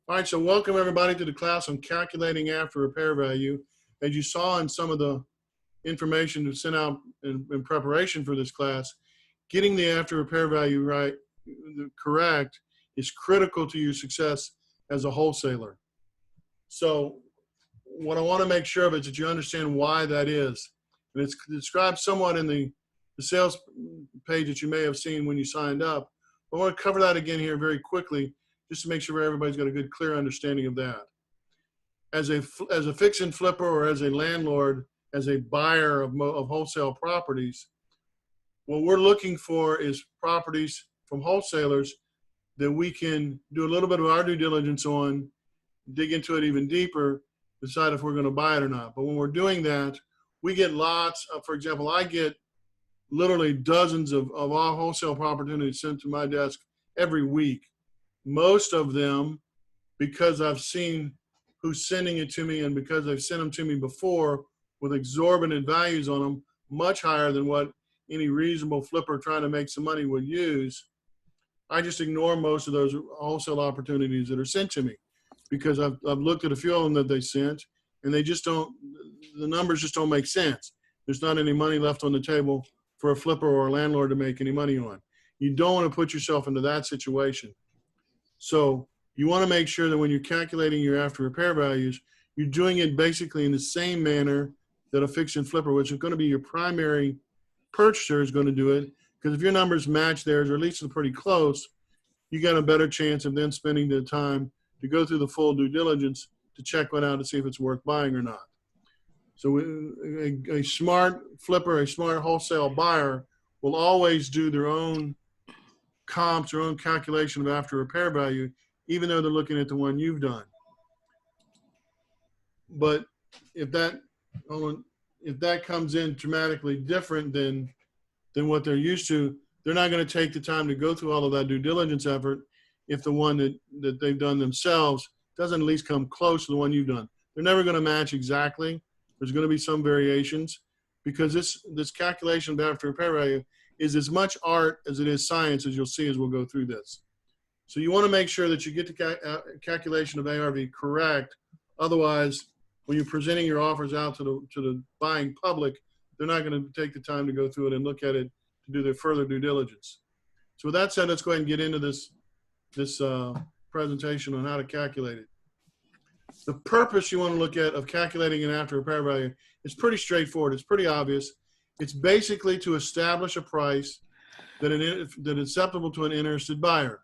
All right, so welcome everybody to the class on calculating after repair value. As you saw in some of the information sent out in preparation for this class, getting the after repair value correct is critical to your success as a wholesaler. So what I want to make sure of is that you understand why that is. And it's described somewhat in the sales page that you may have seen when you signed up. I want to cover that again here very quickly, just to make sure everybody's got a good, clear understanding of that. As a fix and flipper, or as a landlord, as a buyer of wholesale properties, what we're looking for is properties from wholesalers that we can do a little bit of our due diligence on, dig into it even deeper, decide if we're going to buy it or not. But when we're doing that, we get lots of, for example, I get literally dozens of our wholesale opportunities sent to my desk every week. Most of them, because I've seen who's sending it to me and because they've sent them to me before with exorbitant values on them, much higher than what any reasonable flipper trying to make some money would use, I just ignore most of those wholesale opportunities that are sent to me, because I've looked at a few of them that they sent, and they just don't, the numbers just don't make sense. There's not any money left on the table for a flipper or a landlord to make any money on. You don't want to put yourself into that situation. So you want to make sure that when you're calculating your after repair values, you're doing it basically in the same manner that a fix and flipper, which is going to be your primary purchaser, is going to do it. Because if your numbers match theirs, or at least are pretty close, you got a better chance of then spending the time to go through the full due diligence to check one out to see if it's worth buying or not. So a smart flipper, a smart wholesale buyer will always do their own comps, their own calculation of after repair value, even though they're looking at the one you've done. But if that comes in dramatically different than what they're used to, they're not going to take the time to go through all of that due diligence effort if the one that they've done themselves doesn't at least come close to the one you've done. They're never going to match exactly. There's going to be some variations, because this calculation of after repair value is as much art as it is science, as you'll see as we'll go through this. So you want to make sure that you get the calculation of ARV correct. Otherwise, when you're presenting your offers out to the buying public, they're not going to take the time to go through it and look at it to do their further due diligence. So with that said, let's go ahead and get into this presentation on how to calculate it. The purpose you want to look at of calculating an after repair value is pretty straightforward. It's pretty obvious. It's basically to establish a price that is acceptable to an interested buyer.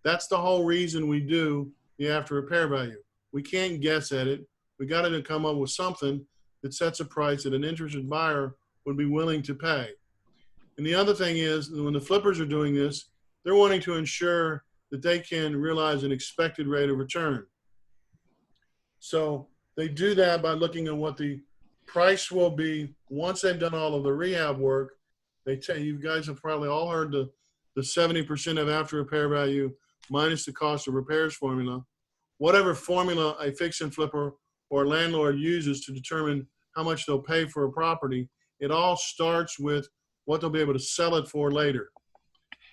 That's the whole reason we do the after repair value. We can't guess at it. We got to come up with something that sets a price that an interested buyer would be willing to pay. And the other thing is, when the flippers are doing this, they're wanting to ensure that they can realize an expected rate of return. So they do that by looking at what the price will be once they've done all of the rehab work. They tell you guys have probably all heard the 70% of after repair value minus the cost of repairs formula. Whatever formula a fix and flipper or a landlord uses to determine how much they'll pay for a property, it all starts with what they'll be able to sell it for later.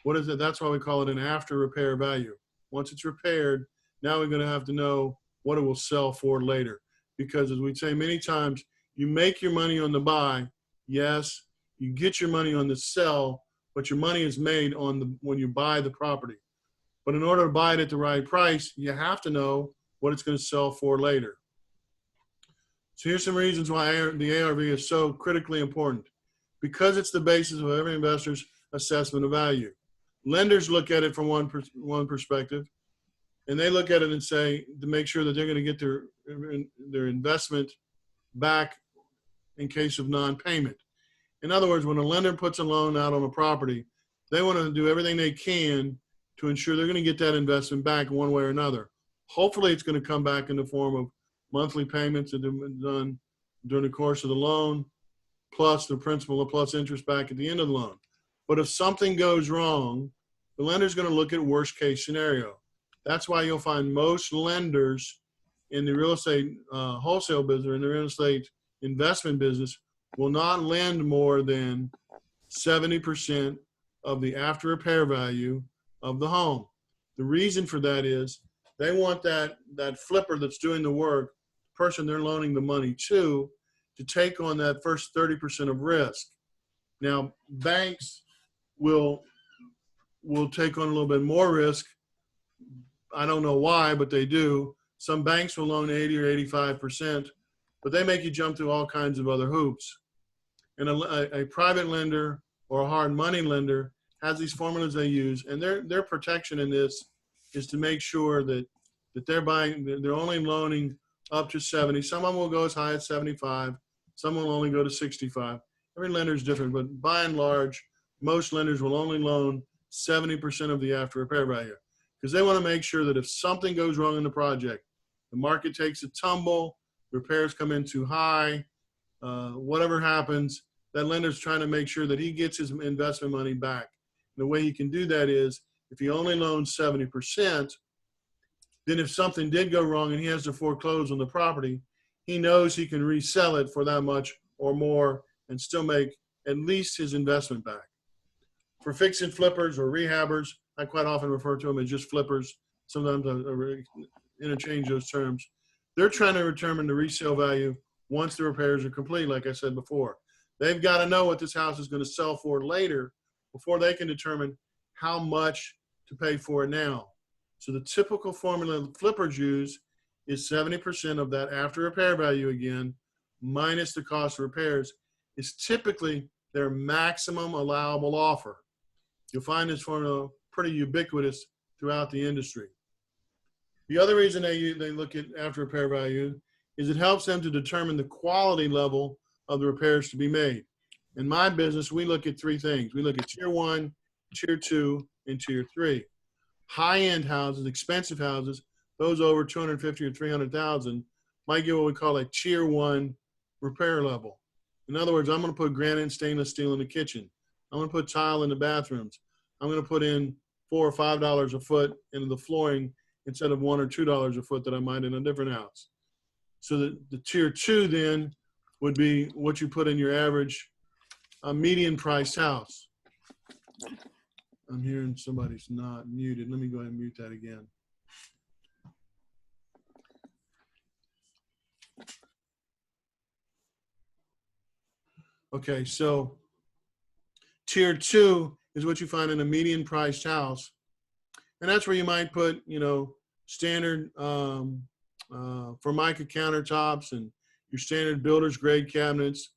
What is it? That's why we call it an after repair value. Once it's repaired, now we're going to have to know what it will sell for later. Because as we say many times, you make your money on the buy. Yes, you get your money on the sell, but your money is made on when you buy the property. But in order to buy it at the right price, you have to know what it's going to sell for later. So here's some reasons why the ARV is so critically important. Because it's the basis of every investor's assessment of value. Lenders look at it from one perspective, and they look at it and say, to make sure that they're going to get their investment back in case of non-payment. In other words, when a lender puts a loan out on a property, they want to do everything they can to ensure they're going to get that investment back one way or another. Hopefully it's going to come back in the form of monthly payments that have been done during the course of the loan, plus the principal plus interest back at the end of the loan. But if something goes wrong, the lender's going to look at worst case scenario. That's why you'll find most lenders in the real estate wholesale business or in the real estate investment business will not lend more than 70% of the after repair value of the home. The reason for that is They want that flipper that's doing the work, the person they're loaning the money to take on that first 30% of risk. Now, banks will take on a little bit more risk. I don't know why, but they do. Some banks will loan 80 or 85%, but they make you jump through all kinds of other hoops. And a private lender or a hard money lender has these formulas they use, and their protection in this is to make sure that they're only loaning up to 70. Some of them will go as high as 75. Some will only go to 65. Every lender is different, but by and large, most lenders will only loan 70% of the after repair value, because they want to make sure that if something goes wrong in the project, the market takes a tumble, repairs come in too high, whatever happens, that lender's trying to make sure that he gets his investment money back. And the way he can do that is, if he only loans 70%, then if something did go wrong and he has to foreclose on the property, he knows he can resell it for that much or more and still make at least his investment back. For fix and flippers or rehabbers, I quite often refer to them as just flippers. Sometimes I interchange those terms. They're trying to determine the resale value once the repairs are complete, like I said before. They've got to know what this house is going to sell for later before they can determine how much to pay for it now. So the typical formula flippers use is 70% of that after repair value again, minus the cost of repairs, is typically their maximum allowable offer. You'll find this formula pretty ubiquitous throughout the industry. The other reason they look at after repair value is it helps them to determine the quality level of the repairs to be made. In my business, we look at three things. We look at tier 1, tier 2, and tier 3. High-end houses, expensive houses, those over 250 or 300,000 might get what we call a tier 1 repair level. In other words, I'm going to put granite and stainless steel in the kitchen. I'm going to put tile in the bathrooms. I'm going to put in $4 or $5 a foot into the flooring instead of $1 or $2 a foot that I might in a different house. So the tier 2 then would be what you put in your average median priced house. I'm hearing somebody's not muted. Let me go ahead and mute that again. Okay, so tier 2 is what you find in a median priced house. And that's where you might put, standard Formica countertops and your standard builder's grade cabinets,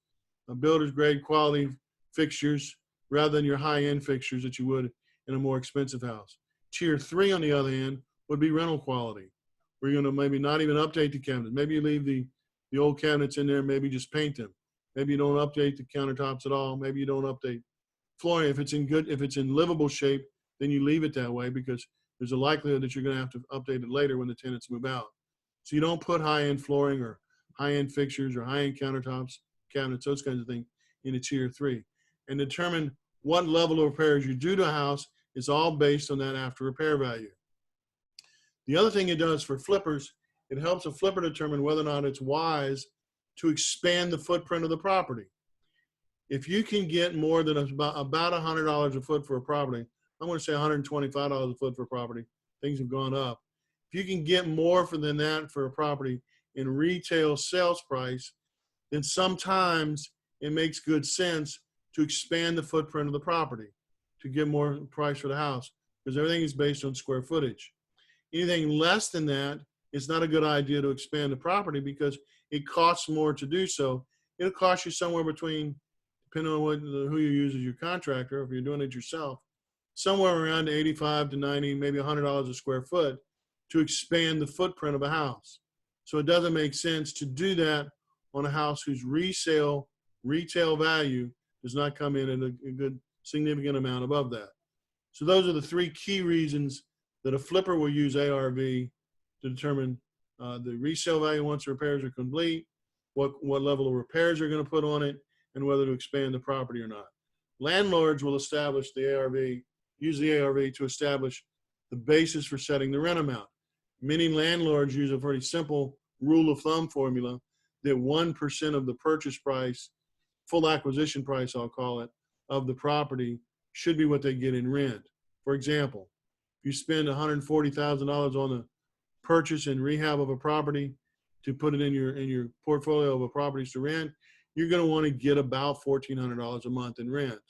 builder's grade quality fixtures, rather than your high-end fixtures that you would in a more expensive house. Tier 3, on the other hand, would be rental quality, where you're going to maybe not even update the cabinets. Maybe you leave the old cabinets in there, maybe just paint them. Maybe you don't update the countertops at all. Maybe you don't update flooring. If it's in livable shape, then you leave it that way, because there's a likelihood that you're going to have to update it later when the tenants move out. So you don't put high-end flooring or high-end fixtures or high-end countertops, cabinets, those kinds of things in a tier 3. And determine what level of repairs you do to a house is all based on that after repair value. The other thing it does for flippers, it helps a flipper determine whether or not it's wise to expand the footprint of the property. If you can get more than about $100 a foot for a property, I'm going to say $125 a foot for a property, things have gone up. If you can get more than that for a property in retail sales price, then sometimes it makes good sense to expand the footprint of the property to get more price for the house, because everything is based on square footage. Anything less than that, it's not a good idea to expand the property because it costs more to do so. It'll cost you somewhere between, depending on who you use as your contractor, if you're doing it yourself, somewhere around 85 to 90, maybe $100 a square foot to expand the footprint of a house. So it doesn't make sense to do that on a house whose retail value does not come in at a good significant amount above that. So those are the three key reasons that a flipper will use ARV to determine the resale value once the repairs are complete, what level of repairs they're going to put on it, and whether to expand the property or not. Landlords will establish the ARV, use the ARV to establish the basis for setting the rent amount. Many landlords use a very simple rule of thumb formula that 1% of the purchase price, full acquisition price, I'll call it, of the property should be what they get in rent. For example, if you spend $140,000 purchase and rehab of a property to put it in your portfolio of a properties to rent, you're going to want to get about $1,400 a month in rent.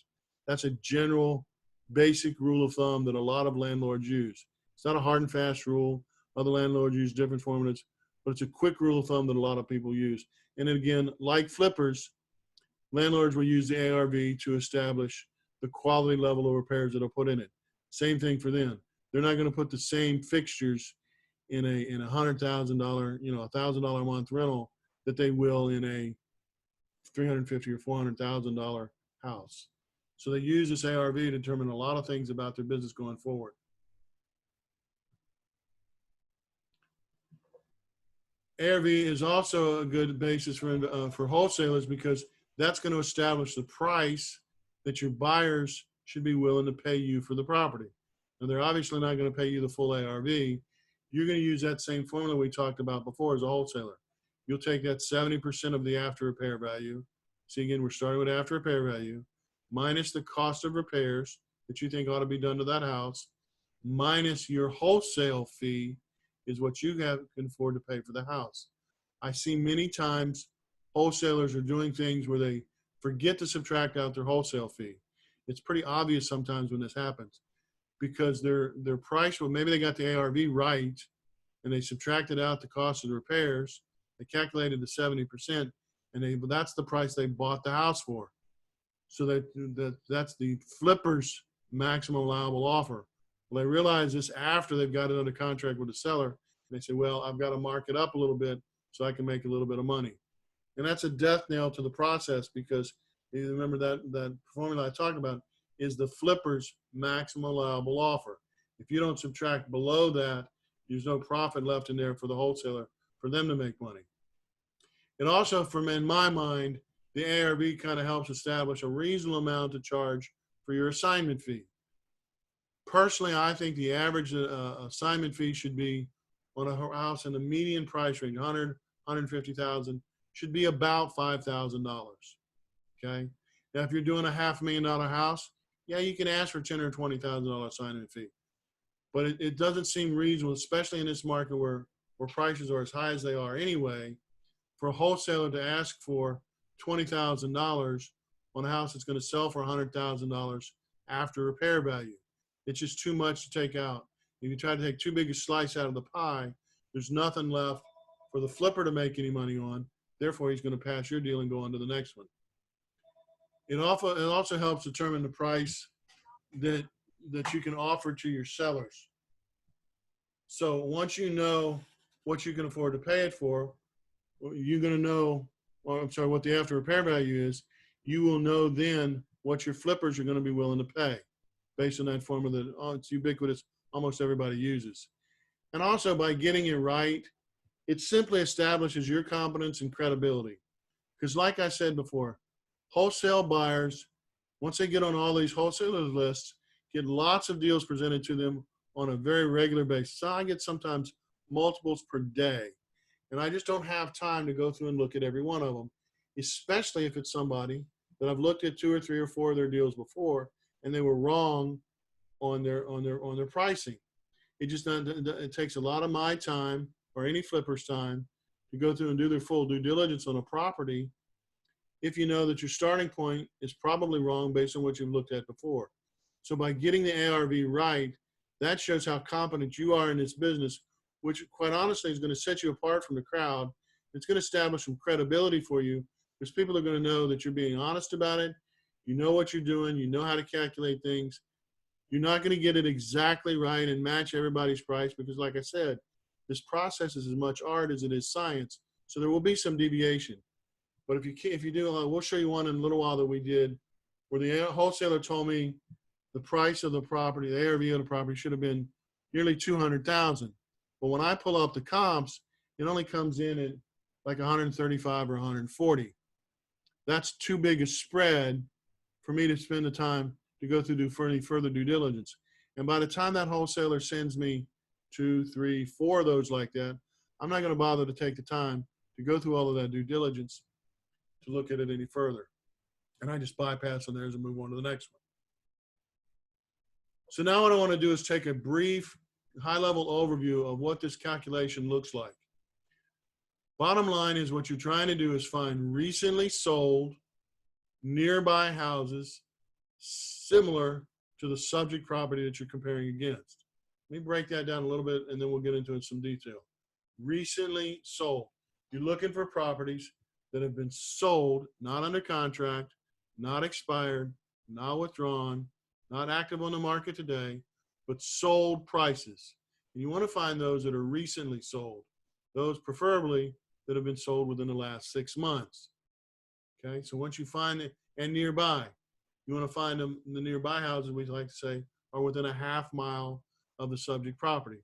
That's a general basic rule of thumb that a lot of landlords use. It's not a hard and fast rule. Other landlords use different formulas, but it's a quick rule of thumb that a lot of people use. And then again, like flippers, landlords will use the ARV to establish the quality level of repairs that are put in it. Same thing for them. They're not going to put the same fixtures in a $100,000, $1,000 a month rental that they will in a $350,000 or $400,000 house. So they use this ARV to determine a lot of things about their business going forward. ARV is also a good basis for wholesalers because that's going to establish the price that your buyers should be willing to pay you for the property. And they're obviously not going to pay you the full ARV. You're going to use that same formula we talked about before as a wholesaler. You'll take that 70% of the after repair value. See, again, we're starting with after repair value, minus the cost of repairs that you think ought to be done to that house, minus your wholesale fee is what you can afford to pay for the house. I see many times wholesalers are doing things where they forget to subtract out their wholesale fee. It's pretty obvious sometimes when this happens because their price, well, maybe they got the ARV right and they subtracted out the cost of the repairs. They calculated the 70% and that's the price they bought the house for. So that's the flipper's maximum allowable offer. Well, they realize this after they've got it under contract with the seller. And they say, well, I've got to mark it up a little bit so I can make a little bit of money. And that's a death nail to the process because you remember that formula I talked about is the flipper's maximum allowable offer. If you don't subtract below that, there's no profit left in there for the wholesaler for them to make money. It also, in my mind, the ARV kind of helps establish a reasonable amount to charge for your assignment fee. Personally, I think the average assignment fee should be on a house in the median price range, 100, 150,000, should be about $5,000. Okay. Now, if you're doing a $500,000 house, yeah, you can ask for $10,000 or $20,000 assignment fee, but it doesn't seem reasonable, especially in this market where prices are as high as they are anyway, for a wholesaler to ask for $20,000 on a house that's going to sell for $100,000 after repair value. It's just too much to take out. If you try to take too big a slice out of the pie, there's nothing left for the flipper to make any money on. Therefore, he's going to pass your deal and go on to the next one. It also helps determine the price that you can offer to your sellers. So once you know what you can afford to pay it for, you're going to know, what the after repair value is. You will know then what your flippers are going to be willing to pay based on that formula that it's ubiquitous, almost everybody uses. And also by getting it right, it simply establishes your competence and credibility. Because like I said before, wholesale buyers, once they get on all these wholesalers lists, get lots of deals presented to them on a very regular basis. So I get sometimes multiples per day. And I just don't have time to go through and look at every one of them, especially if it's somebody that I've looked at 2 or 3 or 4 of their deals before and they were wrong on their pricing. It takes a lot of my time or any flipper's time to go through and do their full due diligence on a property if you know that your starting point is probably wrong based on what you've looked at before. So by getting the ARV right, that shows how competent you are in this business, which quite honestly is going to set you apart from the crowd. It's going to establish some credibility for you because people are going to know that you're being honest about it. You know what you're doing. You know how to calculate things. You're not going to get it exactly right and match everybody's price because, like I said, this process is as much art as it is science. So there will be some deviation. But if you do, we'll show you one in a little while that we did where the wholesaler told me the price of the property, the ARV of the property should have been nearly $200,000. But when I pull up the comps, it only comes in at like 135 or 140. That's too big a spread for me to spend the time to go through for any further due diligence. And by the time that wholesaler sends me 2, 3, 4 of those like that, I'm not going to bother to take the time to go through all of that due diligence to look at it any further. And I just bypass on theirs and move on to the next one. So now what I want to do is take a brief high-level overview of what this calculation looks like. Bottom line is what you're trying to do is find recently sold nearby houses similar to the subject property that you're comparing against. Let me break that down a little bit and then we'll get into it in some detail. Recently sold. You're looking for properties that have been sold, not under contract, not expired, not withdrawn, not active on the market today, but sold prices. And you want to find those that are recently sold, those preferably that have been sold within the last 6 months. Okay, so once you find it, and nearby, you want to find them, the nearby houses, we like to say, are within a half mile of the subject property.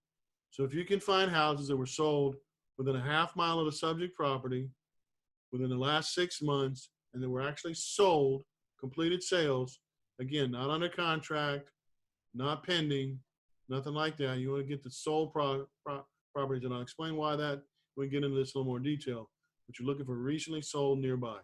So if you can find houses that were sold within a half mile of the subject property within the last 6 months, and that were actually sold, completed sales, again, not under contract, not pending, nothing like that. You want to get the sold properties, and I'll explain why that when we get into this in a little more detail. But you're looking for recently sold nearby.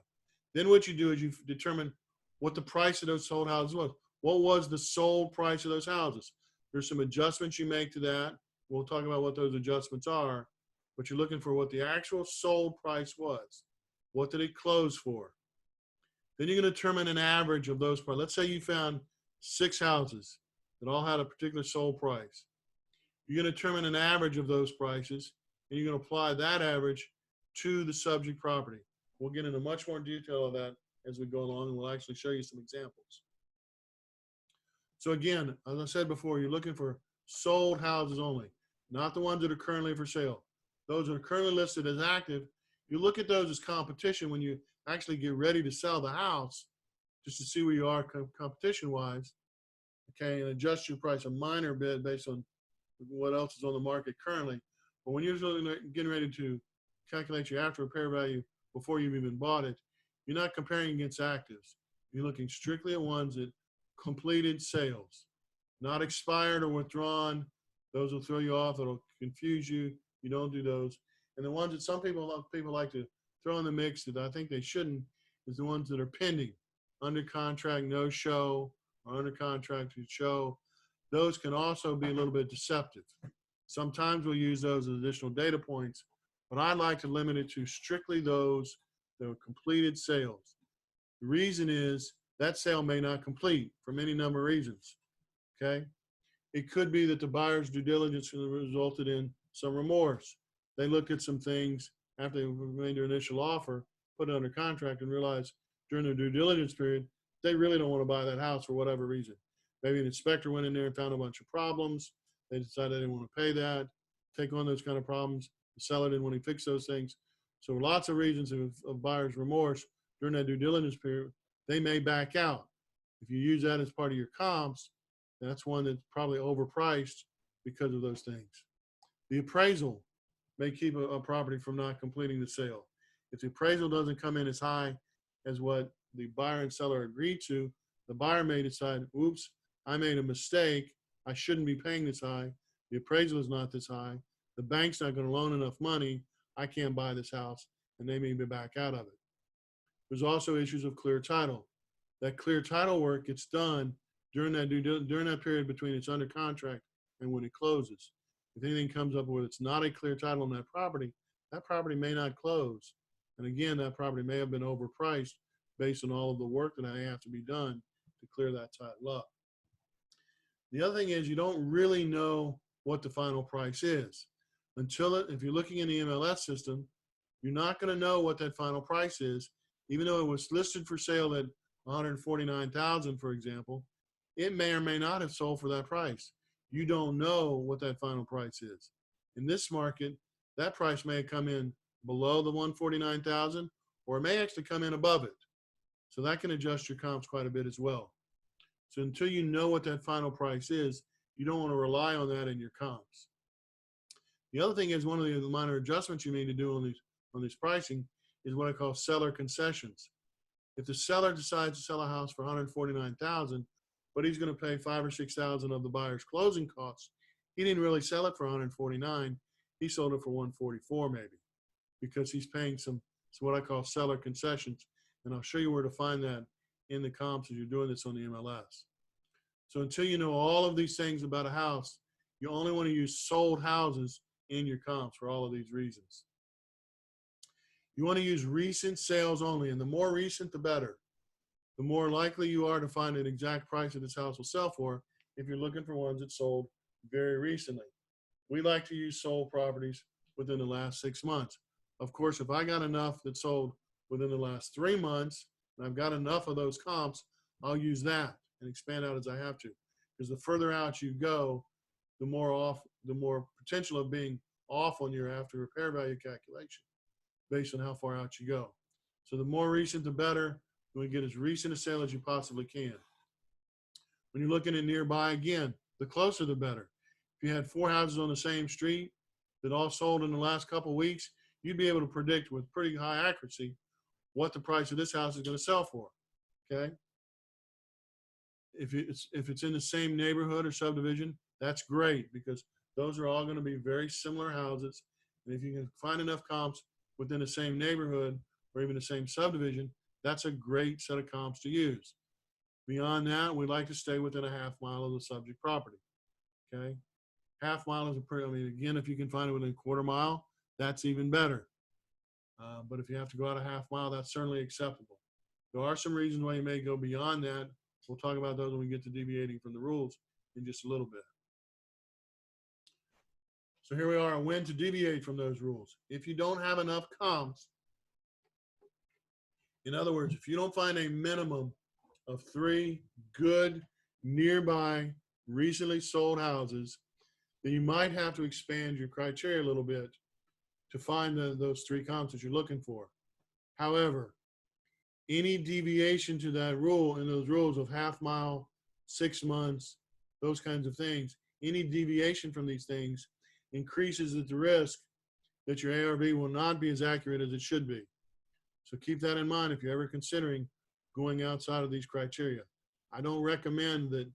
Then what you do is you determine what the price of those sold houses was. What was the sold price of those houses? There's some adjustments you make to that. We'll talk about what those adjustments are, but you're looking for what the actual sold price was. What did it close for? Then you're going to determine an average of those prices. Let's say you found 6 houses that all had a particular sold price. You're going to determine an average of those prices, and you're going to apply that average to the subject property. We'll get into much more detail of that as we go along, and we'll actually show you some examples. So again, as I said before, you're looking for sold houses only, not the ones that are currently for sale. Those that are currently listed as active, you look at those as competition when you actually get ready to sell the house, just to see where you are competition-wise, okay, and adjust your price a minor bit based on what else is on the market currently. But when you're getting ready to calculate your after repair value before you've even bought it, you're not comparing against actives. You're looking strictly at ones that completed sales, not expired or withdrawn. Those will throw you off. That'll confuse you. You don't do those. And the ones that some people like to throw in the mix that I think they shouldn't is the ones that are pending, under contract, no show, or under contract to show. Those can also be a little bit deceptive. Sometimes we'll use those as additional data points, but I like to limit it to strictly those that are completed sales. The reason is that sale may not complete for any number of reasons, okay? It could be that the buyer's due diligence resulted in some remorse. They looked at some things after they made their initial offer, put it under contract, and realized during their due diligence period, they really don't want to buy that house for whatever reason. Maybe an inspector went in there and found a bunch of problems. They decided they didn't want to pay that, take on those kind of problems. The seller didn't want to fix those things. So lots of reasons of buyer's remorse during that due diligence period, they may back out. If you use that as part of your comps, that's one that's probably overpriced because of those things. The appraisal may keep a property from not completing the sale. If the appraisal doesn't come in as high as what the buyer and seller agreed to, the buyer may decide, oops, I made a mistake. I shouldn't be paying this high. The appraisal is not this high. The bank's not going to loan enough money. I can't buy this house, and they may be back out of it. There's also issues of clear title. That clear title work gets done during that period between it's under contract and when it closes. If anything comes up where it's not a clear title on that property may not close. And again, that property may have been overpriced based on all of the work that may have to be done to clear that title up. The other thing is you don't really know what the final price is. If you're looking in the MLS system, you're not going to know what that final price is. Even though it was listed for sale at $149,000, for example, it may or may not have sold for that price. You don't know what that final price is. In this market, that price may have come in below the $149,000, or it may actually come in above it. So that can adjust your comps quite a bit as well. So until you know what that final price is, you don't want to rely on that in your comps. The other thing is one of the minor adjustments you need to do on this pricing is what I call seller concessions. If the seller decides to sell a house for $149,000, but he's going to pay $5,000 or $6,000 of the buyer's closing costs, he didn't really sell it for $149,000. He sold it for $144,000 maybe, because he's paying some what I call seller concessions. And I'll show you where to find that in the comps as you're doing this on the MLS. So until you know all of these things about a house, You only want to use sold houses in your comps for all of these reasons. You want to use recent sales only, and the more recent, the better. The more likely you are to find an exact price that this house will sell for if you're looking for ones that sold very recently. We like to use sold properties within the last 6 months. Of course, if I got enough that sold within the last 3 months, and I've got enough of those comps, I'll use that and expand out as I have to. Because the further out you go, the more potential of being off on your after repair value calculation based on how far out you go. So the more recent, the better. You want to get as recent a sale as you possibly can. When you're looking at nearby, again, the closer the better. If you had 4 houses on the same street that all sold in the last couple of weeks, you'd be able to predict with pretty high accuracy what the price of this house is going to sell for. Okay? If it's in the same neighborhood or subdivision, that's great, because those are all going to be very similar houses. And if you can find enough comps within the same neighborhood or even the same subdivision, that's a great set of comps to use. Beyond that, we like to stay within a half mile of the subject property. Okay? Half mile is a pretty, I mean, again, if you can find it within a quarter mile, that's even better. But if you have to go out a half mile, that's certainly acceptable. There are some reasons why you may go beyond that. We'll talk about those when we get to deviating from the rules in just a little bit. So here we are on when to deviate from those rules. If you don't have enough comps, in other words, if you don't find a minimum of 3 good, nearby, recently sold houses, then you might have to expand your criteria a little bit to find those 3 comps that you're looking for. However, any deviation to that rule and those rules of half mile, 6 months, those kinds of things, any deviation from these things increases the risk that your ARV will not be as accurate as it should be. So keep that in mind if you're ever considering going outside of these criteria. I don't recommend that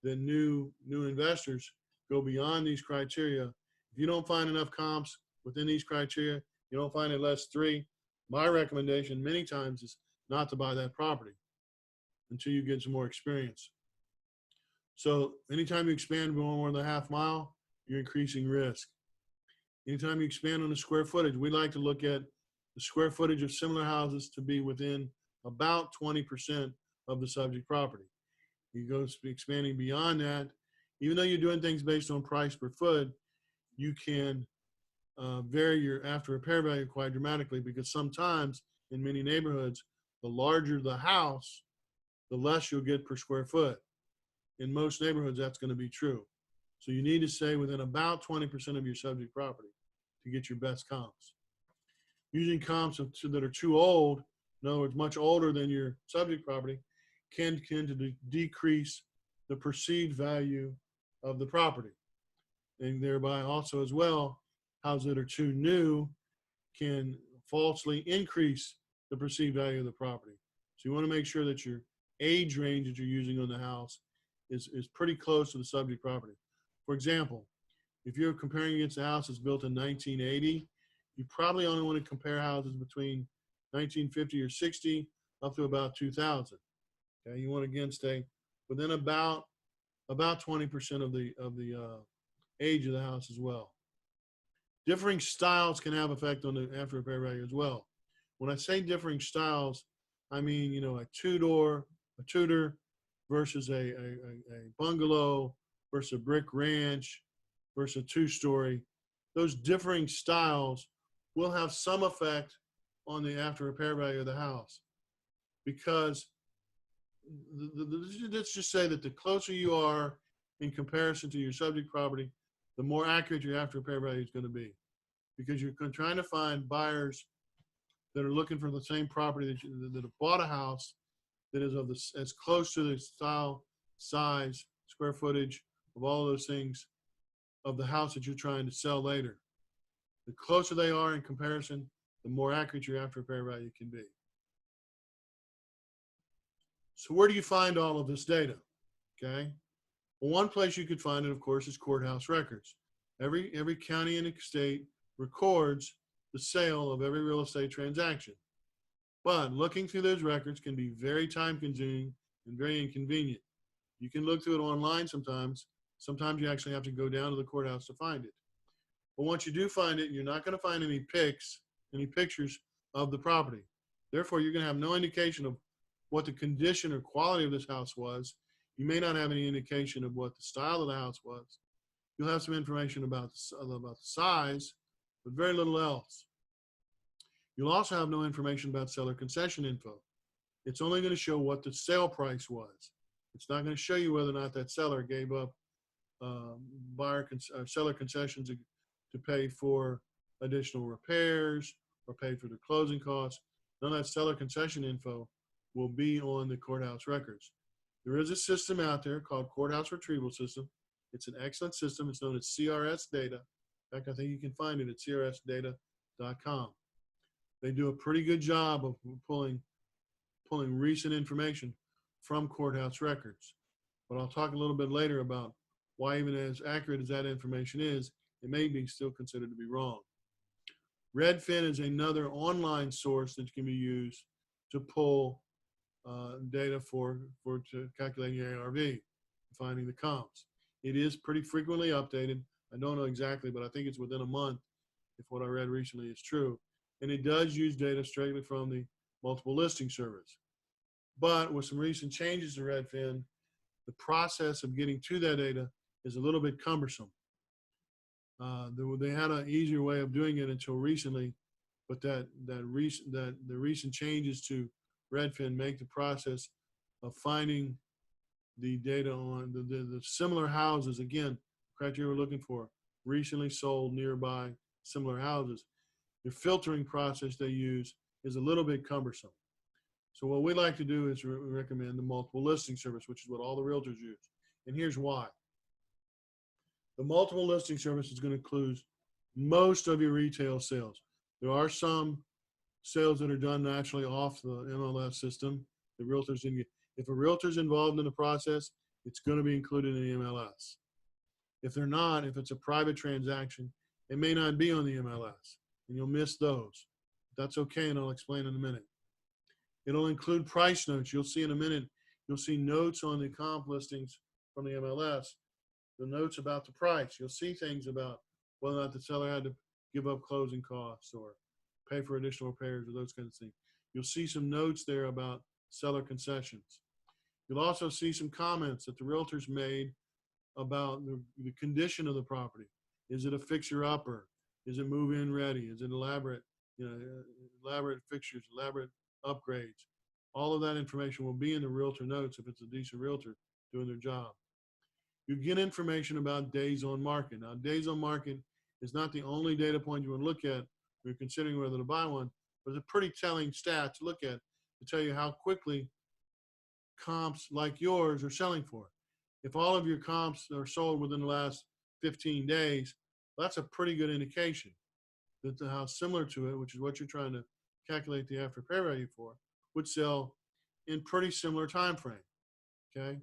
the new investors go beyond these criteria. If you don't find enough comps within these criteria, you don't find at least 3, my recommendation many times is not to buy that property until you get some more experience. So anytime you expand more than a half mile, you're increasing risk. Anytime you expand on the square footage, we like to look at the square footage of similar houses to be within about 20% of the subject property. You go expanding beyond that, even though you're doing things based on price per foot, you can vary your after repair value quite dramatically, because sometimes in many neighborhoods, the larger the house, the less you'll get per square foot. In most neighborhoods, that's going to be true. So you need to stay within about 20% of your subject property to get your best comps. Using comps that are too old, in other words, much older than your subject property, can tend to decrease the perceived value of the property. And thereby also as well, houses that are too new can falsely increase the perceived value of the property. So you want to make sure that your age range that you're using on the house is pretty close to the subject property. For example, if you're comparing against a house that's built in 1980, you probably only want to compare houses between 1950 or 60 up to about 2000. Okay, you want to again stay within about 20% of the age of the house as well. Differing styles can have effect on the after repair value as well. When I say differing styles, I mean, you know, a Tudor versus a bungalow versus a brick ranch versus a 2-story. Those differing styles will have some effect on the after repair value of the house, because let's just say that the closer you are in comparison to your subject property, the more accurate your after repair value is going to be, because you're trying to find buyers that are looking for the same property that have bought a house that is of as close to the style, size, square footage of all those things of the house that you're trying to sell later. The closer they are in comparison, the more accurate your after repair value can be. So where do you find all of this data? Okay. Well, one place you could find it, of course, is courthouse records. Every county in the state records the sale of every real estate transaction. But looking through those records can be very time consuming and very inconvenient. You can look through it online sometimes, Sometimes you actually have to go down to the courthouse to find it. But once you do find it, you're not going to find any pictures of the property. Therefore, you're going to have no indication of what the condition or quality of this house was. You may not have any indication of what the style of the house was. You'll have some information about the size, but very little else. You'll also have no information about seller concession info. It's only going to show what the sale price was. It's not going to show you whether or not that seller gave up seller concessions to pay for additional repairs or pay for the closing costs. None of that seller concession info will be on the courthouse records. There is a system out there called Courthouse Retrieval System. It's an excellent system. It's known as CRS Data. In fact, I think you can find it at crsdata.com. They do a pretty good job of pulling recent information from courthouse records. But I'll talk a little bit later about why, even as accurate as that information is, it may be still considered to be wrong. Redfin is another online source that can be used to pull data for calculating your ARV, finding the comps. It is pretty frequently updated. I don't know exactly, but I think it's within a month, if what I read recently is true. And it does use data straightly from the multiple listing service. But with some recent changes to Redfin, the process of getting to that data is a little bit cumbersome. They had an easier way of doing it until recently, but the recent changes to Redfin make the process of finding the data on the similar houses, again, criteria we're looking for, recently sold nearby similar houses. The filtering process they use is a little bit cumbersome. So what we like to do is recommend the multiple listing service, which is what all the realtors use. And here's why. The multiple listing service is going to include most of your retail sales. There are some sales that are done naturally off the MLS system. If a realtor's involved in the process, it's going to be included in the MLS. If they're not, if it's a private transaction, it may not be on the MLS, and you'll miss those. That's okay, and I'll explain in a minute. It'll include price notes. You'll see in a minute, you'll see notes on the comp listings from the MLS, the notes about the price. You'll see things about whether or not the seller had to give up closing costs or pay for additional repairs or those kinds of things. You'll see some notes there about seller concessions. You'll also see some comments that the realtors made about the condition of the property. Is it a fixer-upper? Is it move-in ready? Is it elaborate fixtures, elaborate upgrades? All of that information will be in the realtor notes if it's a decent realtor doing their job. You get information about days on market. Now, days on market is not the only data point you want to look at when you're considering whether to buy one, but it's a pretty telling stat to look at to tell you how quickly comps like yours are selling for. If all of your comps are sold within the last 15 days, that's a pretty good indication that the house similar to it, which is what you're trying to calculate the after repair value for, would sell in pretty similar time frame. Okay,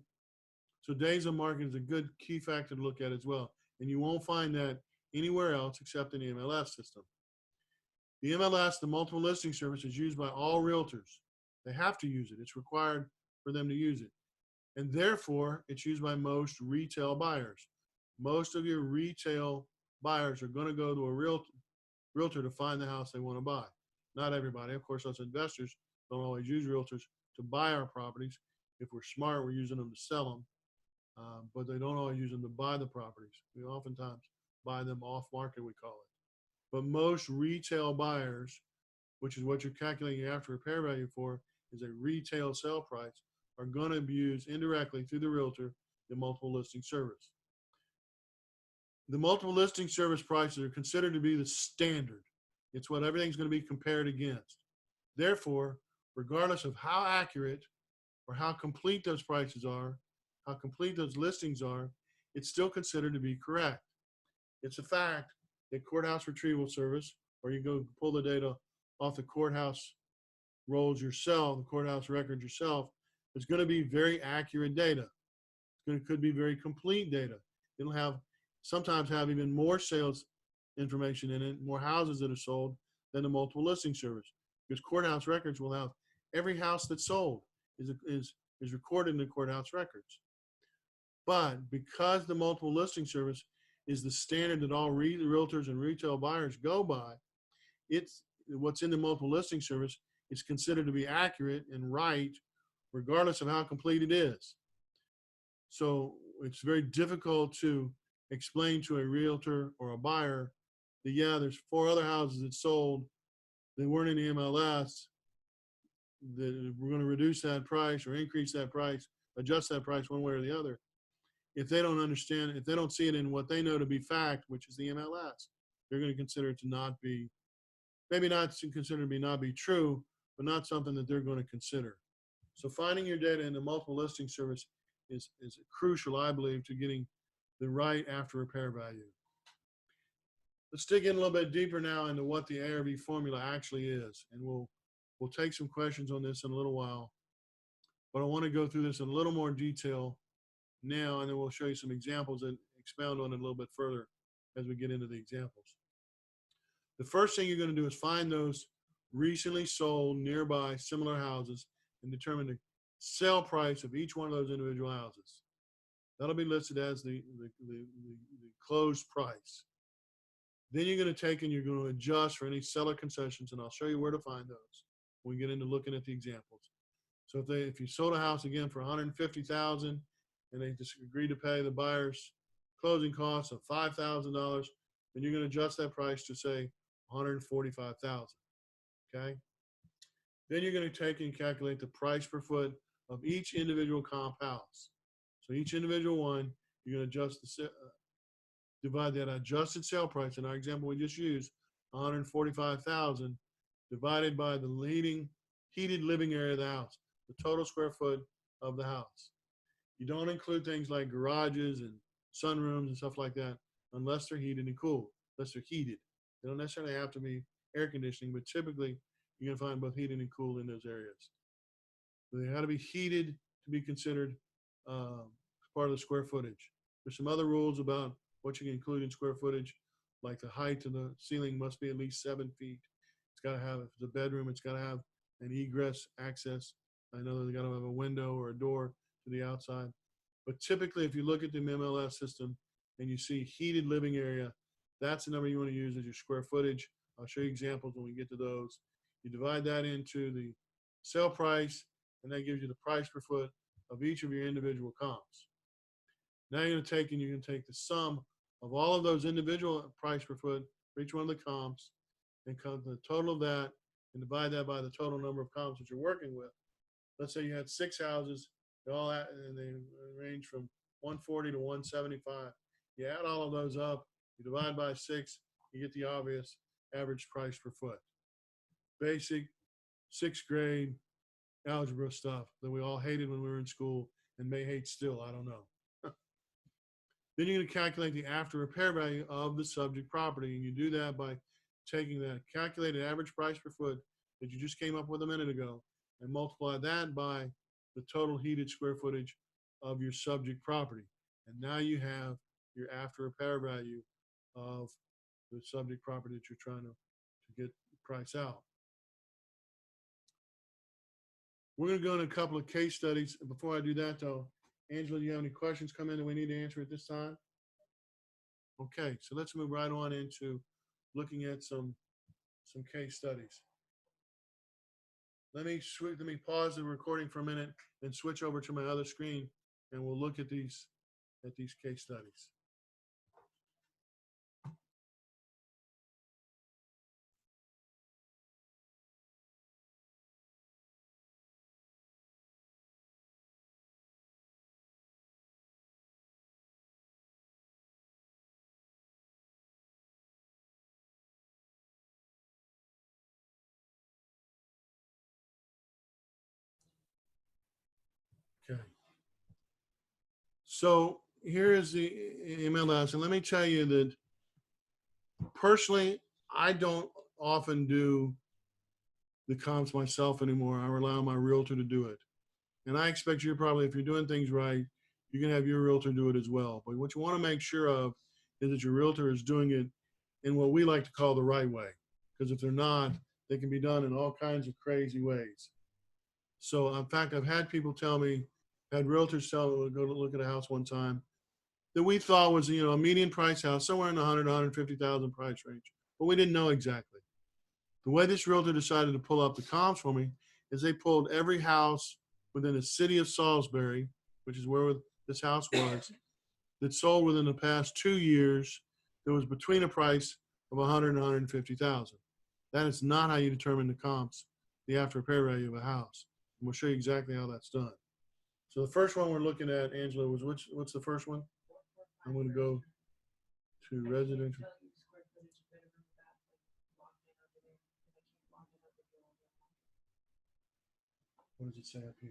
so days on market is a good key factor to look at as well, and you won't find that anywhere else except in the MLS system. The MLS, the multiple listing service, is used by all realtors. They have to use it. It's required for them to use it, and therefore it's used by most retail buyers. Most of your retail buyers are going to go to a realtor to find the house they want to buy. Not everybody. Of course, us investors don't always use realtors to buy our properties. If we're smart, we're using them to sell them, but they don't always use them to buy the properties. We oftentimes buy them off market, we call it. But most retail buyers, which is what you're calculating your after repair value for, is a retail sale price, are going to use indirectly through the realtor the multiple listing service. The multiple listing service prices are considered to be the standard. It's what everything's going to be compared against. Therefore, regardless of how accurate or how complete those prices are, how complete those listings are, it's still considered to be correct. It's a fact that Courthouse Retrieval Service, or you go pull the data off the courthouse rolls yourself, the courthouse records yourself, it's going to be very accurate data. It could be very complete data. It'll sometimes have even more sales information in it, more houses that are sold than the multiple listing service, because courthouse records will have every house that's sold is recorded in the courthouse records. But because the multiple listing service is the standard that all realtors and retail buyers go by, it's what's in the multiple listing service is considered to be accurate and right, regardless of how complete it is. So it's very difficult to explain to a realtor or a buyer that, yeah, there's 4 other houses that sold, they weren't in the MLS, that we're going to reduce that price or increase that price, adjust that price one way or the other. If they don't understand, if they don't see it in what they know to be fact, which is the MLS, they're going to consider it to not be, maybe not consider to be not be true, but not something that they're going to consider. So finding your data in the multiple listing service is crucial, I believe, to getting the right after repair value. Let's dig in a little bit deeper now into what the ARV formula actually is, and we'll take some questions on this in a little while. But I want to go through this in a little more detail now, and then we'll show you some examples and expound on it a little bit further as we get into the examples. The first thing you're going to do is find those recently sold nearby similar houses and determine the sale price of each one of those individual houses. That'll be listed as the closed price. Then you're going to take and you're going to adjust for any seller concessions, and I'll show you where to find those when we get into looking at the examples. So if you sold a house again for $150,000 and they just agreed to pay the buyer's closing costs of $5,000, then you're going to adjust that price to say $145,000. Okay. Then you're going to take and calculate the price per foot of each individual comp house. So each individual one, you're going to adjust divide that adjusted sale price. In our example we just used, $145,000 divided by the heated living area of the house, the total square foot of the house. You don't include things like garages and sunrooms and stuff like that unless they're heated and cooled, unless they're heated. They don't necessarily have to be air conditioning, but typically you're going to find both heated and cooled in those areas. They got to be heated to be considered part of the square footage. There's some other rules about what you can include in square footage, like the height of the ceiling must be at least 7 feet. It's got to have, if it's a bedroom, it's got to have an egress access. I know they got to have a window or a door to the outside. But typically, if you look at the MLS system and you see heated living area, that's the number you want to use as your square footage. I'll show you examples when we get to those. You divide that into the sale price, and that gives you the price per foot of each of your individual comps. Now you're going to take the sum of all of those individual price per foot for each one of the comps and come to the total of that and divide that by the total number of comps that you're working with. Let's say you had 6 houses, they range from 140 to 175. You add all of those up, you divide by 6, you get the obvious average price per foot. Basic 6th grade algebra stuff that we all hated when we were in school and may hate still, I don't know. Then you're going to calculate the after repair value of the subject property, and you do that by taking that calculated average price per foot that you just came up with a minute ago and multiply that by the total heated square footage of your subject property. And now you have your after repair value of the subject property that you're trying to get the price out. We're going to go into a couple of case studies. Before I do that, though, Angela, do you have any questions come in that we need to answer at this time? Okay, so let's move right on into looking at some case studies. Let me pause the recording for a minute and switch over to my other screen, and we'll look at these case studies. Okay. So here is the MLS, and let me tell you that personally, I don't often do the comps myself anymore. I rely on my realtor to do it. And I expect you probably, if you're doing things right, you can have your realtor do it as well. But what you want to make sure of is that your realtor is doing it in what we like to call the right way. Because if they're not, they can be done in all kinds of crazy ways. So in fact, I've had people tell me, had realtors go to look at a house one time that we thought was, a median price house, somewhere in the 100, 150,000 price range, but we didn't know exactly. The way this realtor decided to pull up the comps for me is they pulled every house within the city of Salisbury, which is where this house was, that sold within the past 2 years that was between a price of 100 and 150,000. That is not how you determine the comps, the after repair value of a house. And we'll show you exactly how that's done. So the first one we're looking at, Angela, was what's the first one? I'm going to go to residential. What does it say up here?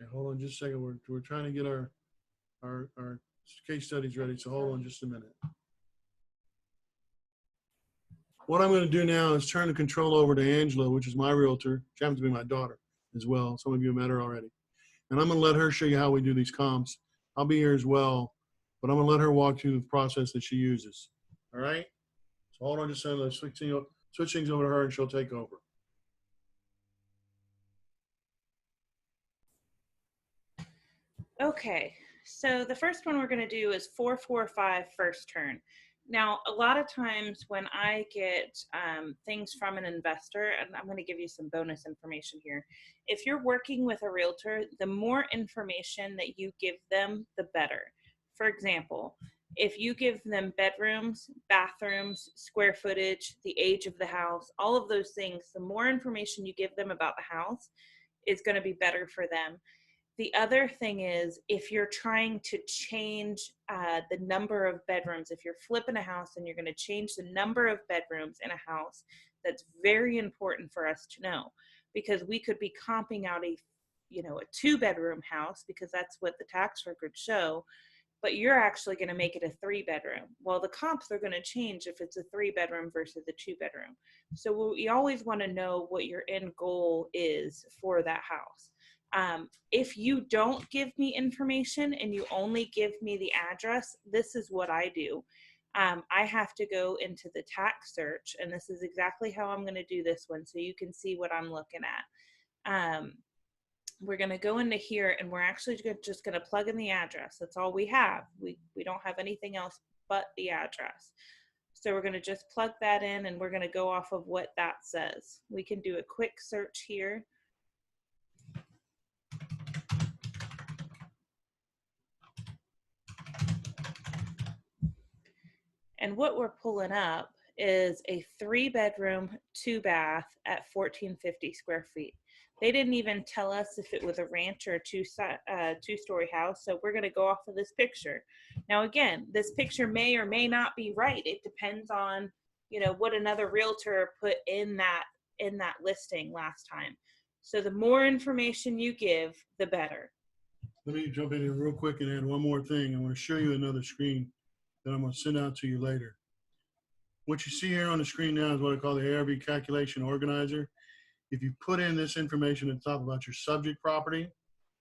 Okay, hold on just a second. We're trying to get our case studies ready, so hold on just a minute. What I'm going to do now is turn the control over to Angela, which is my realtor. She happens to be my daughter as well. Some of you have met her already. And I'm going to let her show you how we do these comps. I'll be here as well, but I'm going to let her walk through the process that she uses. All right? So hold on just a second. Let's switch things over to her, and she'll take over. Okay, so the first one we're going to do is 445 first turn. Now, a lot of times when I get things from an investor, and I'm going to give you some bonus information here. If you're working with a realtor, the more information that you give them, the better. For example, if you give them bedrooms, bathrooms, square footage, the age of the house, all of those things, the more information you give them about the house is going to be better for them. The other thing is, if you're trying to change the number of bedrooms, if you're flipping a house and you're going to change the number of bedrooms in a house, that's very important for us to know, because we could be comping out a 2-bedroom house because that's what the tax records show, but you're actually going to make it a 3-bedroom. Well, the comps are going to change if it's a 3-bedroom versus a 2-bedroom. So we always want to know what your end goal is for that house. If you don't give me information and you only give me the address, this is what I do. I have to go into the tax search, and this is exactly how I'm going to do this one so you can see what I'm looking at. We're going to go into here, and we're actually just going to plug in the address. That's all we have. We don't have anything else but the address. So we're going to just plug that in, and we're going to go off of what that says. We can do a quick search here. And what we're pulling up is a 3-bedroom, 2-bath at 1450 square feet. They didn't even tell us if it was a ranch or a two-story house, so we're going to go off of this picture. Now, again, this picture may or may not be right. It depends on, what another realtor put in that listing last time. So the more information you give, the better. Let me jump in here real quick and add one more thing. I want to show you another screen that I'm going to send out to you later. What you see here on the screen now is what I call the ARV calculation organizer. If you put in this information at the top about your subject property,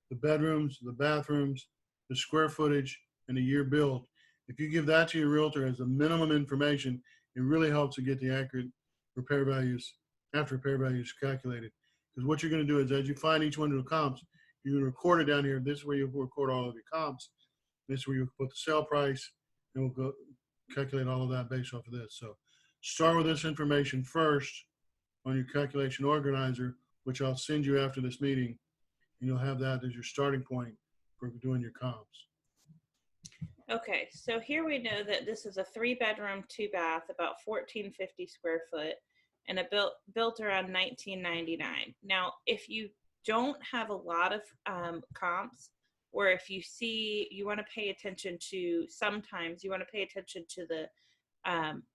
the bedrooms, the bathrooms, the square footage, and the year built, if you give that to your realtor as the minimum information, it really helps to get the accurate repair values, after repair values calculated. Because what you're going to do is, as you find each one of the comps, you're going to record it down here. This is where you record all of your comps. This is where you put the sale price, and we'll go calculate all of that based off of this. So start with this information first on your calculation organizer, which I'll send you after this meeting, and you'll have that as your starting point for doing your comps. Okay, so here we know that this is a 3-bedroom, 2-bath, about 1450 square foot, and it built around 1999. Now, if you don't have a lot of comps, or if you see, you want to pay attention to, sometimes you want to pay attention to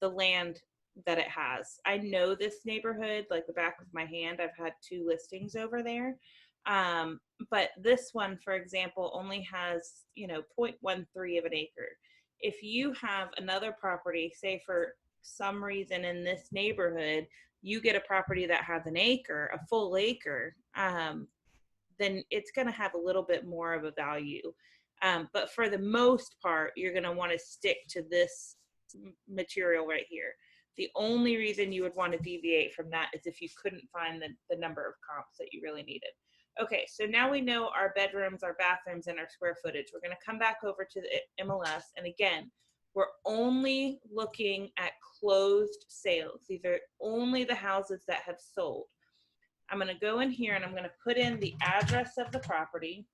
the land that it has. I know this neighborhood like the back of my hand. I've had 2 listings over there. But this one, for example, only has, 0.13 of an acre. If you have another property, say for some reason in this neighborhood, you get a property that has an acre, a full acre, then it's going to have a little bit more of a value. But for the most part, you're going to want to stick to this material right here. The only reason you would want to deviate from that is if you couldn't find the number of comps that you really needed. Okay, so now we know our bedrooms, our bathrooms, and our square footage. We're going to come back over to the MLS. And again, we're only looking at closed sales. These are only the houses that have sold. I'm going to go in here and I'm going to put in the address of the property.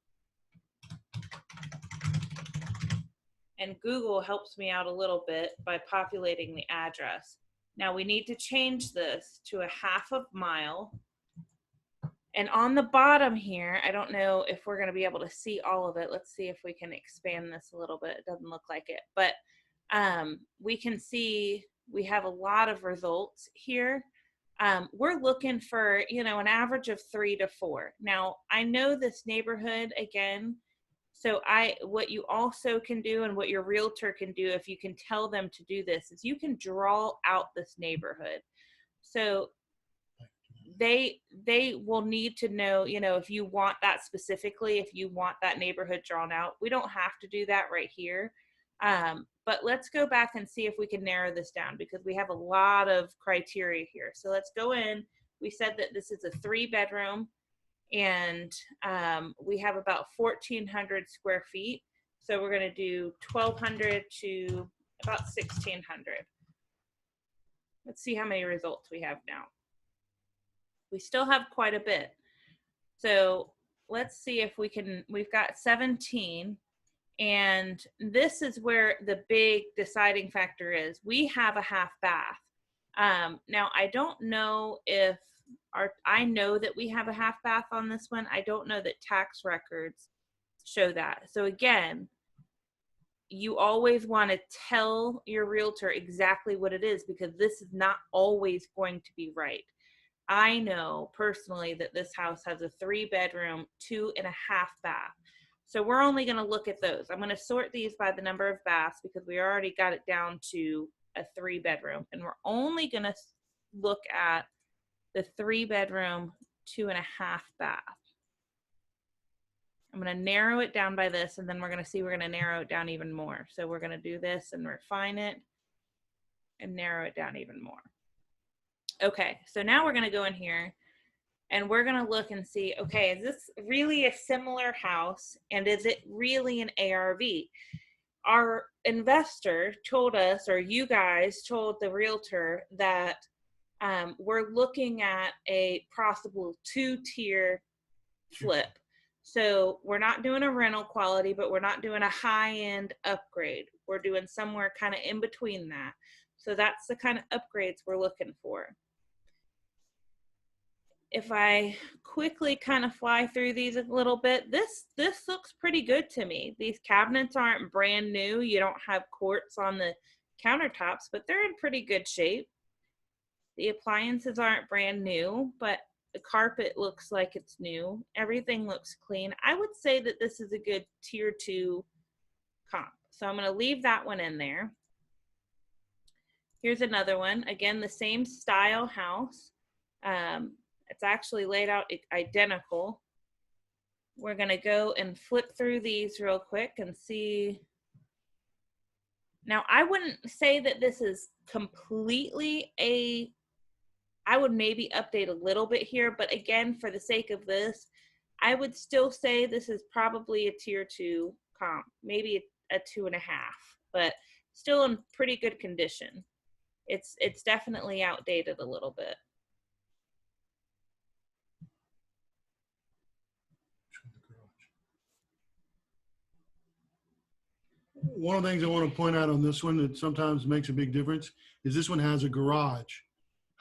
And Google helps me out a little bit by populating the address. Now we need to change this to a half a mile. And on the bottom here, I don't know if we're going to be able to see all of it. Let's see if we can expand this a little bit. It doesn't look like it, but we can see we have a lot of results here. We're looking for, an average of 3 to 4. Now, I know this neighborhood again. So what you also can do and what your realtor can do if you can tell them to do this is you can draw out this neighborhood. So they will need to know, if you want that specifically, if you want that neighborhood drawn out. We don't have to do that right here. But let's go back and see if we can narrow this down because we have a lot of criteria here. So let's go in. We said that this is a 3-bedroom. And we have about 1,400 square feet. So we're going to do 1,200 to about 1,600. Let's see how many results we have now. We still have quite a bit. So let's see if we can, we've got 17. And this is where the big deciding factor is. We have a half bath. Now, I don't know if I know that we have a half bath on this one. I don't know that tax records show that. So again, you always want to tell your realtor exactly what it is because this is not always going to be right. I know personally that this house has a 3-bedroom, 2.5 bath. So we're only going to look at those. I'm going to sort these by the number of baths because we already got it down to a 3-bedroom, and we're only going to look at the 3-bedroom, 2.5 bath. I'm going to narrow it down by this, and then we're going to narrow it down even more. So we're going to do this and refine it and narrow it down even more. Okay, so now we're going to go in here and we're going to look and see, okay, is this really a similar house and is it really an ARV? Our investor told us, or you guys told the realtor that we're looking at a possible 2-tier flip. So we're not doing a rental quality, but we're not doing a high-end upgrade. We're doing somewhere kind of in between that. So that's the kind of upgrades we're looking for. If I quickly kind of fly through these a little bit, this looks pretty good to me. These cabinets aren't brand new. You don't have quartz on the countertops, but they're in pretty good shape. The appliances aren't brand new, but the carpet looks like it's new. Everything looks clean. I would say that this is a good tier 2 comp. So I'm going to leave that one in there. Here's another one. Again, the same style house. It's actually laid out identical. We're going to go and flip through these real quick and see. Now, I wouldn't say that this is completely I would maybe update a little bit here, but again, for the sake of this, I would still say this is probably a tier 2 comp, maybe a 2.5, but still in pretty good condition. It's definitely outdated a little bit. One of the things I want to point out on this one that sometimes makes a big difference is this one has a garage.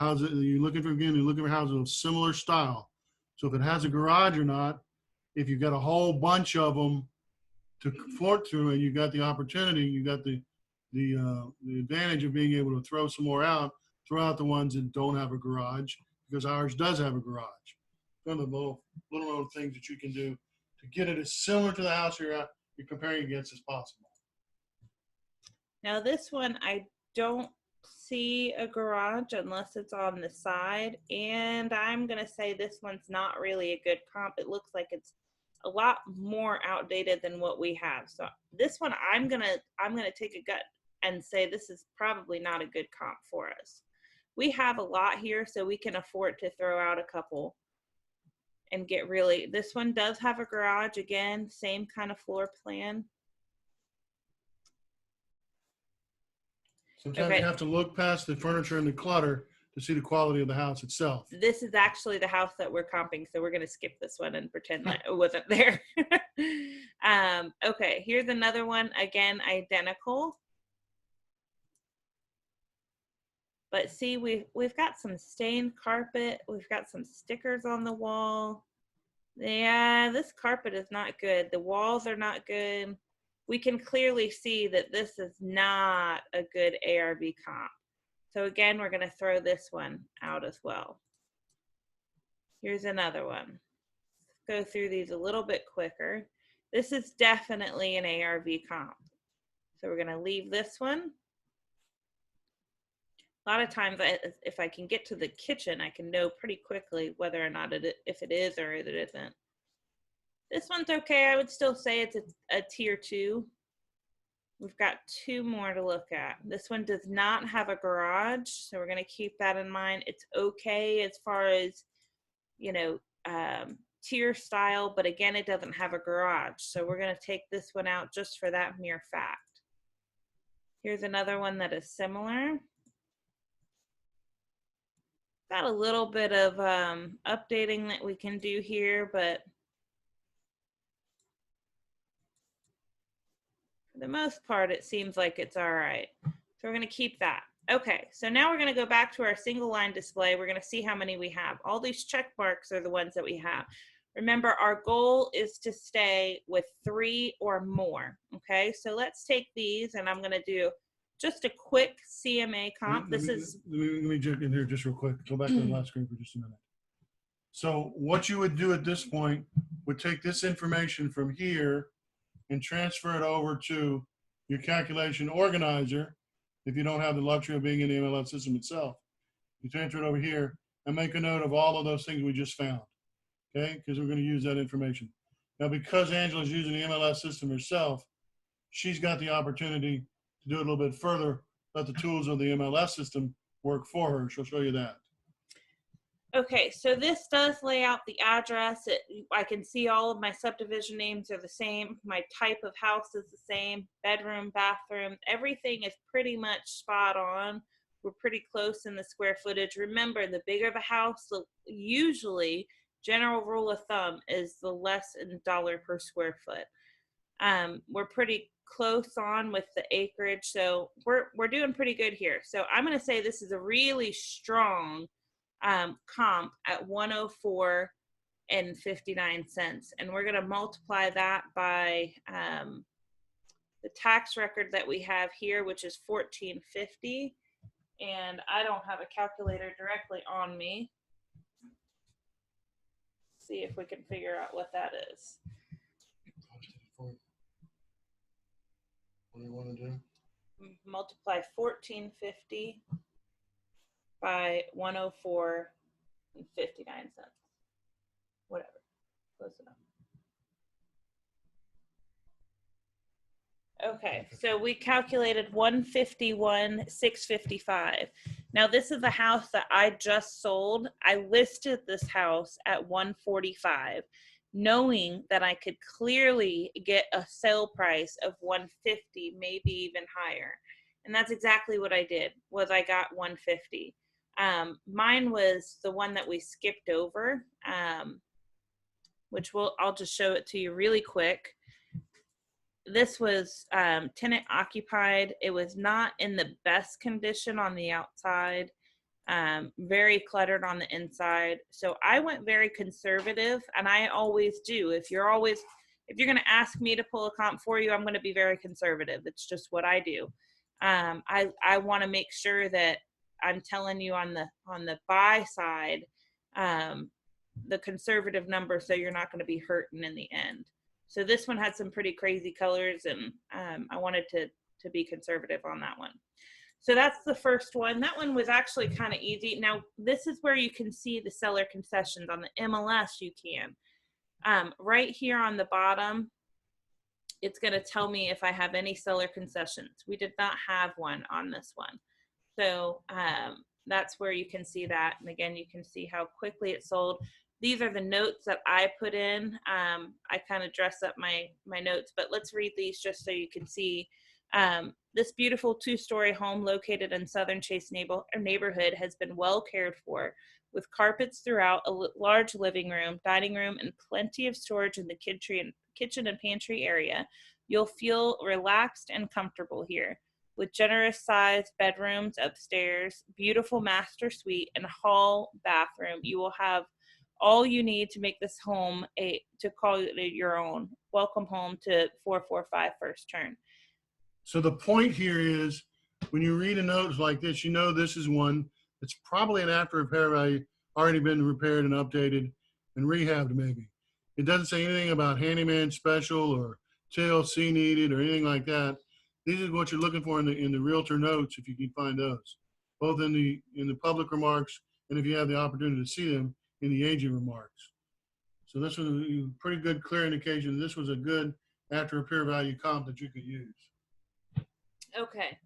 You're looking for houses of similar style. So if it has a garage or not, if you've got a whole bunch of them to float through and you've got the opportunity, you got the advantage of being able to throw some more out, throw out the ones that don't have a garage because ours does have a garage. One of the little things that you can do to get it as similar to the house you're comparing against as possible. Now this one, I don't see a garage unless it's on the side, and I'm gonna say this one's not really a good comp. It looks like it's a lot more outdated than what we have. So this one, I'm gonna take a gut and say this is probably not a good comp for us. We have a lot here, so we can afford to throw out a couple and get really, this one does have a garage, again, same kind of floor plan. Sometimes Okay. you have to look past the furniture and the clutter to see the quality of the house itself. This is actually the house that we're comping, so we're going to skip this one and pretend that it wasn't there. Okay, here's another one, again, identical. But see, we've got some stained carpet. We've got some stickers on the wall. Yeah, this carpet is not good. The walls are not good. We can clearly see that this is not a good ARV comp. So again, we're going to throw this one out as well. Here's another one. Let's go through these a little bit quicker. This is definitely an ARV comp. So we're going to leave this one. A lot of times, if I can get to the kitchen, I can know pretty quickly whether or not if it is or it isn't. This one's okay. I would still say it's a tier 2. We've got 2 more to look at. This one does not have a garage, so we're going to keep that in mind. It's okay as far as, you know, tier style, but again, it doesn't have a garage. So we're going to take this one out just for that mere fact. Here's another one that is similar. Got a little bit of updating that we can do here, but for the most part, it seems like it's all right. So we're going to keep that. Okay, so now we're going to go back to our single line display. We're going to see how many we have. All these check marks are the ones that we have. Remember, our goal is to stay with 3 or more. Okay, so let's take these, and I'm going to do just a quick CMA comp. Let me jump in here just real quick. Go back to the last screen for just a minute. So what you would do at this point would take this information from here and transfer it over to your calculation organizer. If you don't have the luxury of being in the MLS system itself, you transfer it over here and make a note of all of those things we just found. Okay, because we're going to use that information. Now, because Angela's using the MLS system herself, she's got the opportunity to do it a little bit further, let the tools of the MLS system work for her. She'll show you that. Okay, so this does lay out the address. I can see all of my subdivision names are the same. My type of house is the same. Bedroom, bathroom, everything is pretty much spot on. We're pretty close in the square footage. Remember, the bigger the house, usually, general rule of thumb is the less in dollar per square foot. We're pretty close on with the acreage, so we're doing pretty good here. So I'm going to say this is a really strong comp at 104.59, and we're going to multiply that by the tax record that we have here, which is $14.50, and I don't have a calculator directly on me. See if we can figure out what that is. What do you want to do? Multiply 14.50 by 104.59. Whatever. Close enough. Okay, so we calculated 151,655. Now this is the house that I just sold. I listed this house at 145, knowing that I could clearly get a sale price of 150, maybe even higher. And that's exactly what I did, was I got 150. Mine was the one that we skipped over, which I'll just show it to you really quick. This was tenant occupied. It was not in the best condition on the outside, very cluttered on the inside. So I went very conservative, and I always do. If you're going to ask me to pull a comp for you, I'm going to be very conservative. It's just what I do. I want to make sure that I'm telling you on the buy side, the conservative number, so you're not going to be hurting in the end. So this one had some pretty crazy colors, and I wanted to be conservative on that one. So that's the first one. That one was actually kind of easy. Now, this is where you can see the seller concessions. On the MLS, you can. Right here on the bottom, it's going to tell me if I have any seller concessions. We did not have one on this one. So that's where you can see that. And again, you can see how quickly it sold. These are the notes that I put in. I kind of dress up my notes, but let's read these just so you can see. This beautiful 2-story home located in Southern Chase neighborhood has been well cared for, with carpets throughout, a large living room, dining room, and plenty of storage in the kitchen and pantry area. You'll feel relaxed and comfortable here. With generous sized bedrooms upstairs, beautiful master suite, and hall bathroom, you will have all you need to make this home to call it your own. Welcome home to 445 First Turn. So the point here is, when you read a note like this, you know this is one that's probably an after repair value, already been repaired and updated and rehabbed maybe. It doesn't say anything about handyman special or TLC needed or anything like that. These are what you're looking for in the realtor notes, if you can find those, both in the public remarks and if you have the opportunity to see them in the agent remarks. So this was a pretty good, clear indication this was a good after repair value comp that you could use. Okay.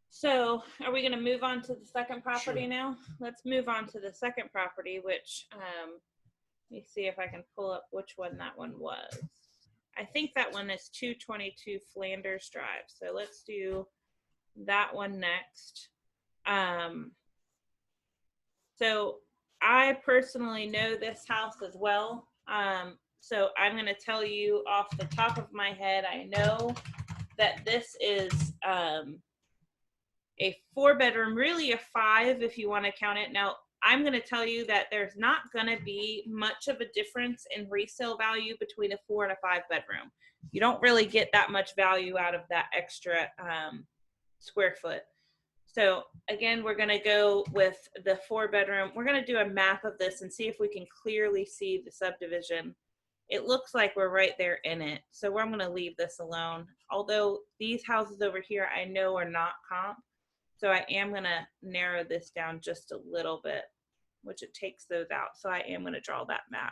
So are we going to move on to the second property Sure. now? Let's move on to the second property, which let me see if I can pull up which one that one was. I think that one is 222 Flanders Drive. So let's do that one next. So I personally know this house as well. So I'm going to tell you off the top of my head, I know that this is a 4-bedroom, really a 5 if you want to count it. Now, I'm going to tell you that there's not going to be much of a difference in resale value between a 4 and a 5-bedroom. You don't really get that much value out of that extra square foot. So again, we're going to go with the 4-bedroom. We're going to do a map of this and see if we can clearly see the subdivision. It looks like we're right there in it. So I'm going to leave this alone. Although these houses over here I know are not comp. So I am going to narrow this down just a little bit, which it takes those out. So I am going to draw that map.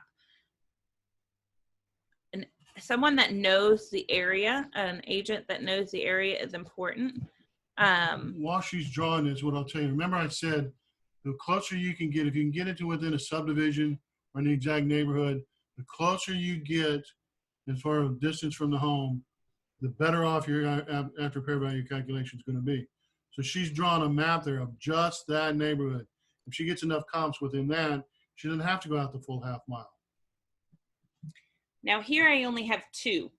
And someone that knows the area, an agent that knows the area, is important. While she's drawing this, what I'll tell you, remember I said, the closer you can get, if you can get into within a subdivision or an exact neighborhood, the closer you get as far as distance from the home, the better off your after repair value calculation is going to be. So she's drawn a map there of just that neighborhood. If she gets enough comps within that, she doesn't have to go out the full half mile. Now here I only have 2.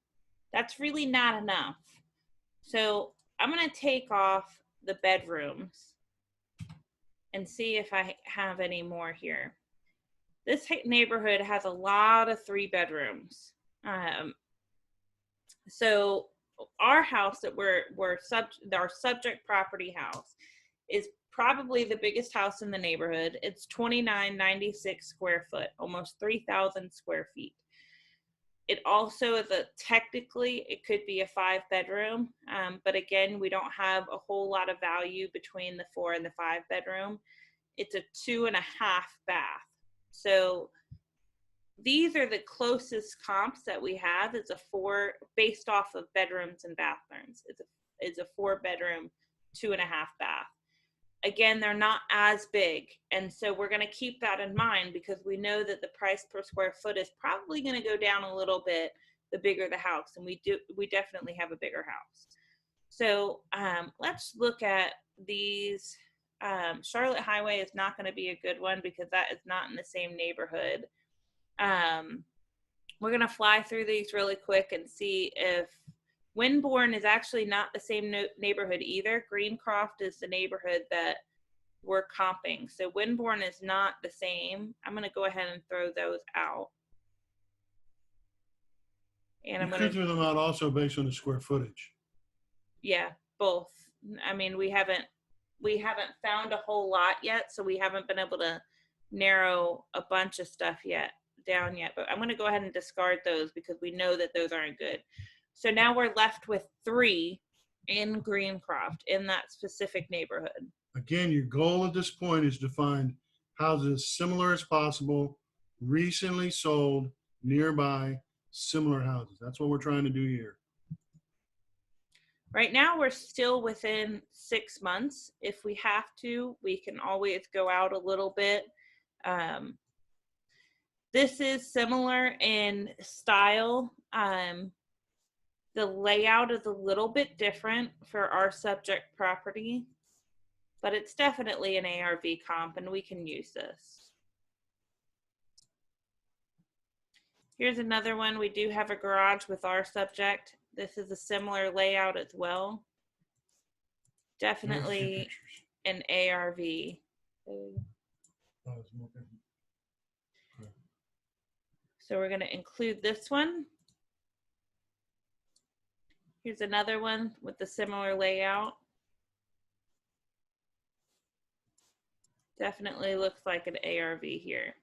That's really not enough. So I'm going to take off the bedrooms and see if I have any more here. This neighborhood has a lot of 3-bedrooms. So our house that our subject property house is probably the biggest house in the neighborhood. It's 2996 square foot, almost 3,000 square feet. It also is technically, it could be a 5-bedroom, but again, we don't have a whole lot of value between the 4 and the 5-bedroom. It's a 2.5 bath. So these are the closest comps that we have. It's a 4 based off of bedrooms and bathrooms. It's a 4-bedroom, 2.5 bath. Again, they're not as big. And so we're going to keep that in mind because we know that the price per square foot is probably going to go down a little bit the bigger the house. And we definitely have a bigger house. So let's look at these. Charlotte Highway is not going to be a good one because that is not in the same neighborhood. We're going to fly through these really quick and see if Winborn is actually not the same neighborhood either. Greencroft is the neighborhood that we're comping. So Winborn is not the same. I'm going to go ahead and throw those out. And I'm going to throw them out also based on the square footage. Yeah, both. I mean, we haven't found a whole lot yet, so we haven't been able to narrow a bunch of stuff down yet. But I'm going to go ahead and discard those because we know that those aren't good. So now we're left with 3 in Greencroft in that specific neighborhood. Again, your goal at this point is to find houses as similar as possible, recently sold, nearby, similar houses. That's what we're trying to do here. Right now, we're still within 6 months. If we have to, we can always go out a little bit. This is similar in style. The layout is a little bit different for our subject property, but it's definitely an ARV comp, and we can use this. Here's another one. We do have a garage with our subject. This is a similar layout as well. Definitely an ARV. So we're going to include this one. Here's another one with a similar layout. Definitely looks like an ARV here.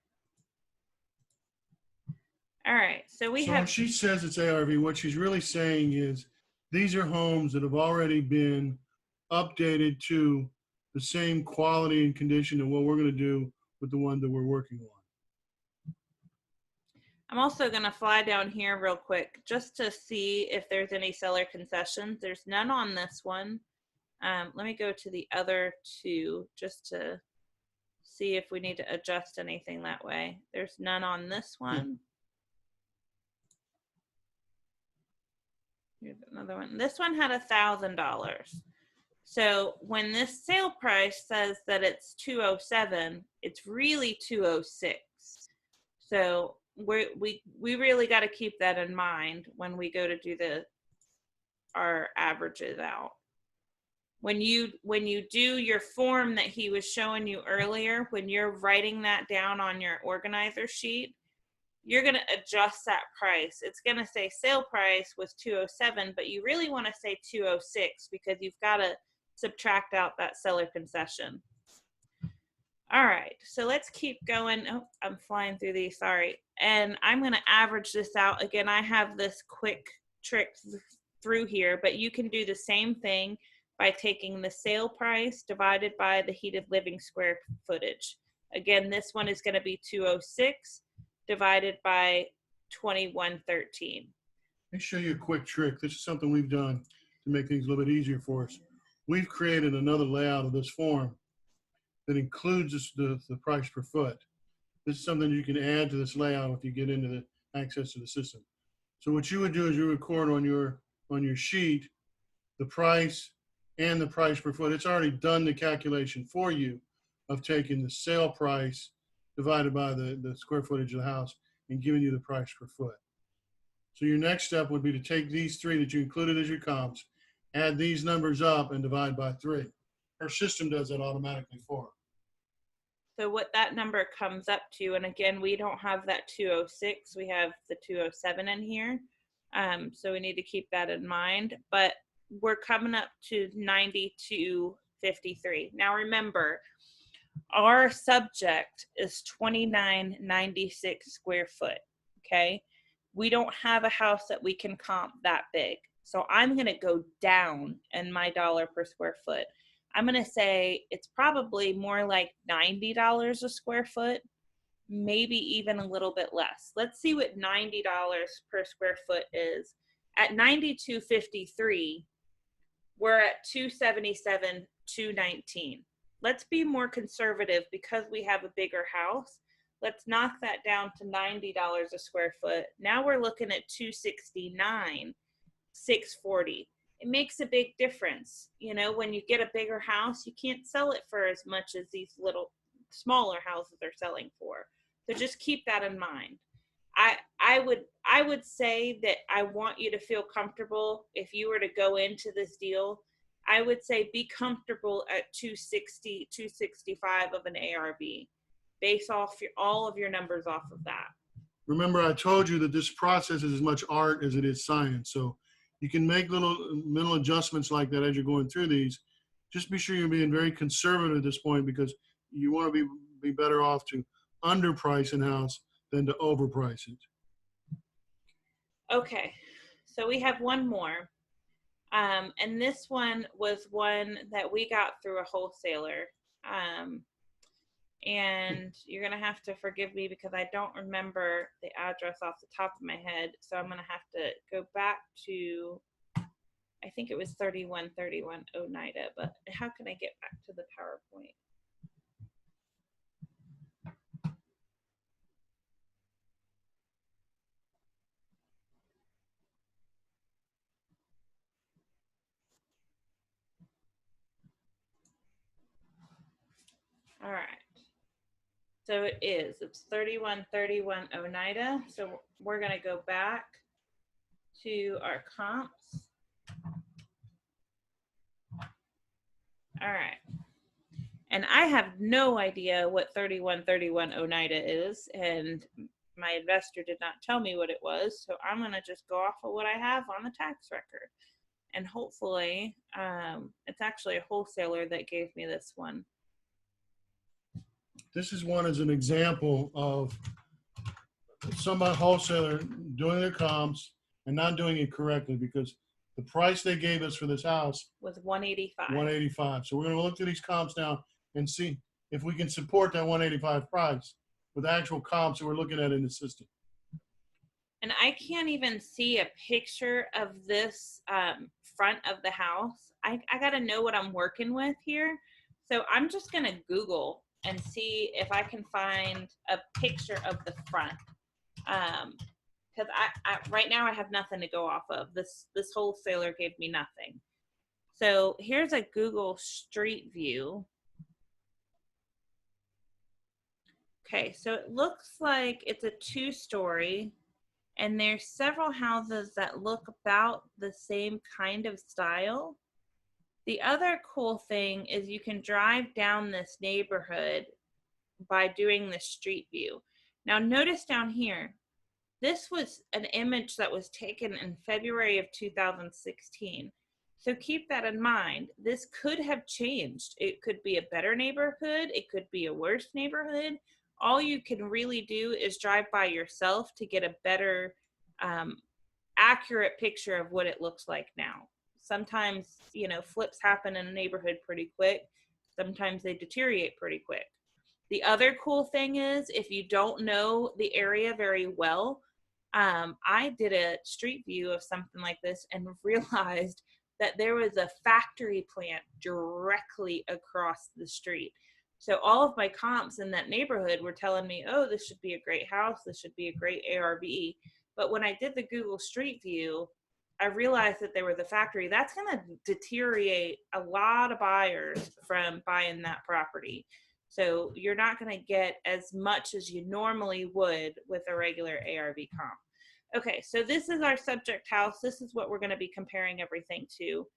All right, so we have. When she says it's ARV, what she's really saying is these are homes that have already been updated to the same quality and condition of what we're going to do with the one that we're working on. I'm also going to fly down here real quick just to see if there's any seller concessions. There's none on this one. Let me go to the other two just to see if we need to adjust anything that way. There's none on this one. Here's another one. This one had $1,000. So when this sale price says that it's 207, it's really 206. So we really got to keep that in mind when we go to do our averages out. When you do your form that he was showing you earlier, when you're writing that down on your organizer sheet, you're going to adjust that price. It's going to say sale price was 207, but you really want to say 206 because you've got to subtract out that seller concession. All right, so let's keep going. Oh, I'm flying through these, sorry. And I'm going to average this out. Again, I have this quick trick through here, but you can do the same thing by taking the sale price divided by the heated living square footage. Again, this one is going to be 206 divided by 2113. Let me show you a quick trick. This is something we've done to make things a little bit easier for us. We've created another layout of this form that includes the price per foot. This is something you can add to this layout if you get into the access to the system. So what you would do is you record on your sheet the price and the price per foot. It's already done the calculation for you of taking the sale price divided by the square footage of the house and giving you the price per foot. So your next step would be to take these three that you included as your comps, add these numbers up and divide by 3. Our system does that automatically for her. So what that number comes up to, and again, we don't have that 206, we have the 207 in here. So we need to keep that in mind, but we're coming up to 9253. Now remember, our subject is 2996 square foot, okay? We don't have a house that we can comp that big. So I'm gonna go down in my dollar per square foot. I'm gonna say it's probably more like $90 a square foot, maybe even a little bit less. Let's see what $90 per square foot is. At 9253, we're at 277, 219. Let's be more conservative because we have a bigger house. Let's knock that down to $90 a square foot. Now we're looking at 269, 640. It makes a big difference. You know, when you get a bigger house, you can't sell it for as much as these little smaller houses are selling for. So just keep that in mind. I would say that I want you to feel comfortable if you were to go into this deal. I would say be comfortable at 260, 265 of an ARV. Base off all of your numbers off of that. Remember, I told you that this process is as much art as it is science. So you can make little mental adjustments like that as you're going through these. Just be sure you're being very conservative at this point because you want to be better off to underprice a house than to overprice it. Okay, so we have one more. And this one was one that we got through a wholesaler. And you're going to have to forgive me because I don't remember the address off the top of my head. So I'm going to have to go back to I think it was 3131 Oneida, but how can I get back to the PowerPoint? All right. So it's 3131 Oneida. So we're going to go back to our comps. All right. And I have no idea what 3131 Oneida is, and my investor did not tell me what it was, so I'm going to just go off of what I have on the tax record. And hopefully, it's actually a wholesaler that gave me this one. This is one as an example of some wholesaler doing their comps and not doing it correctly, because the price they gave us for this house was 185. 185. So we're going to look at these comps now and see if we can support that 185 price with actual comps that we're looking at in the system. And I can't even see a picture of this front of the house. I got to know what I'm working with here. So I'm just going to Google and see if I can find a picture of the front. Because I right now I have nothing to go off of. This wholesaler gave me nothing. So here's a Google Street View. Okay, so it looks like it's a 2-story, and there's several houses that look about the same kind of style. The other cool thing is you can drive down this neighborhood by doing the street view. Now notice down here, this was an image that was taken in February of 2016. So keep that in mind. This could have changed. It could be a better neighborhood. It could be a worse neighborhood. All you can really do is drive by yourself to get a better, accurate picture of what it looks like now. Sometimes, you know, flips happen in a neighborhood pretty quick. Sometimes they deteriorate pretty quick. The other cool thing is, if you don't know the area very well, I did a street view of something like this and realized that there was a factory plant directly across the street. So all of my comps in that neighborhood were telling me, oh, this should be a great house. This should be a great ARV. But when I did the Google Street View, I realized that there was a factory. That's going to deteriorate a lot of buyers from buying that property. So you're not going to get as much as you normally would with a regular ARV comp. Okay, so this is our subject house. This is what we're going to be comparing everything to.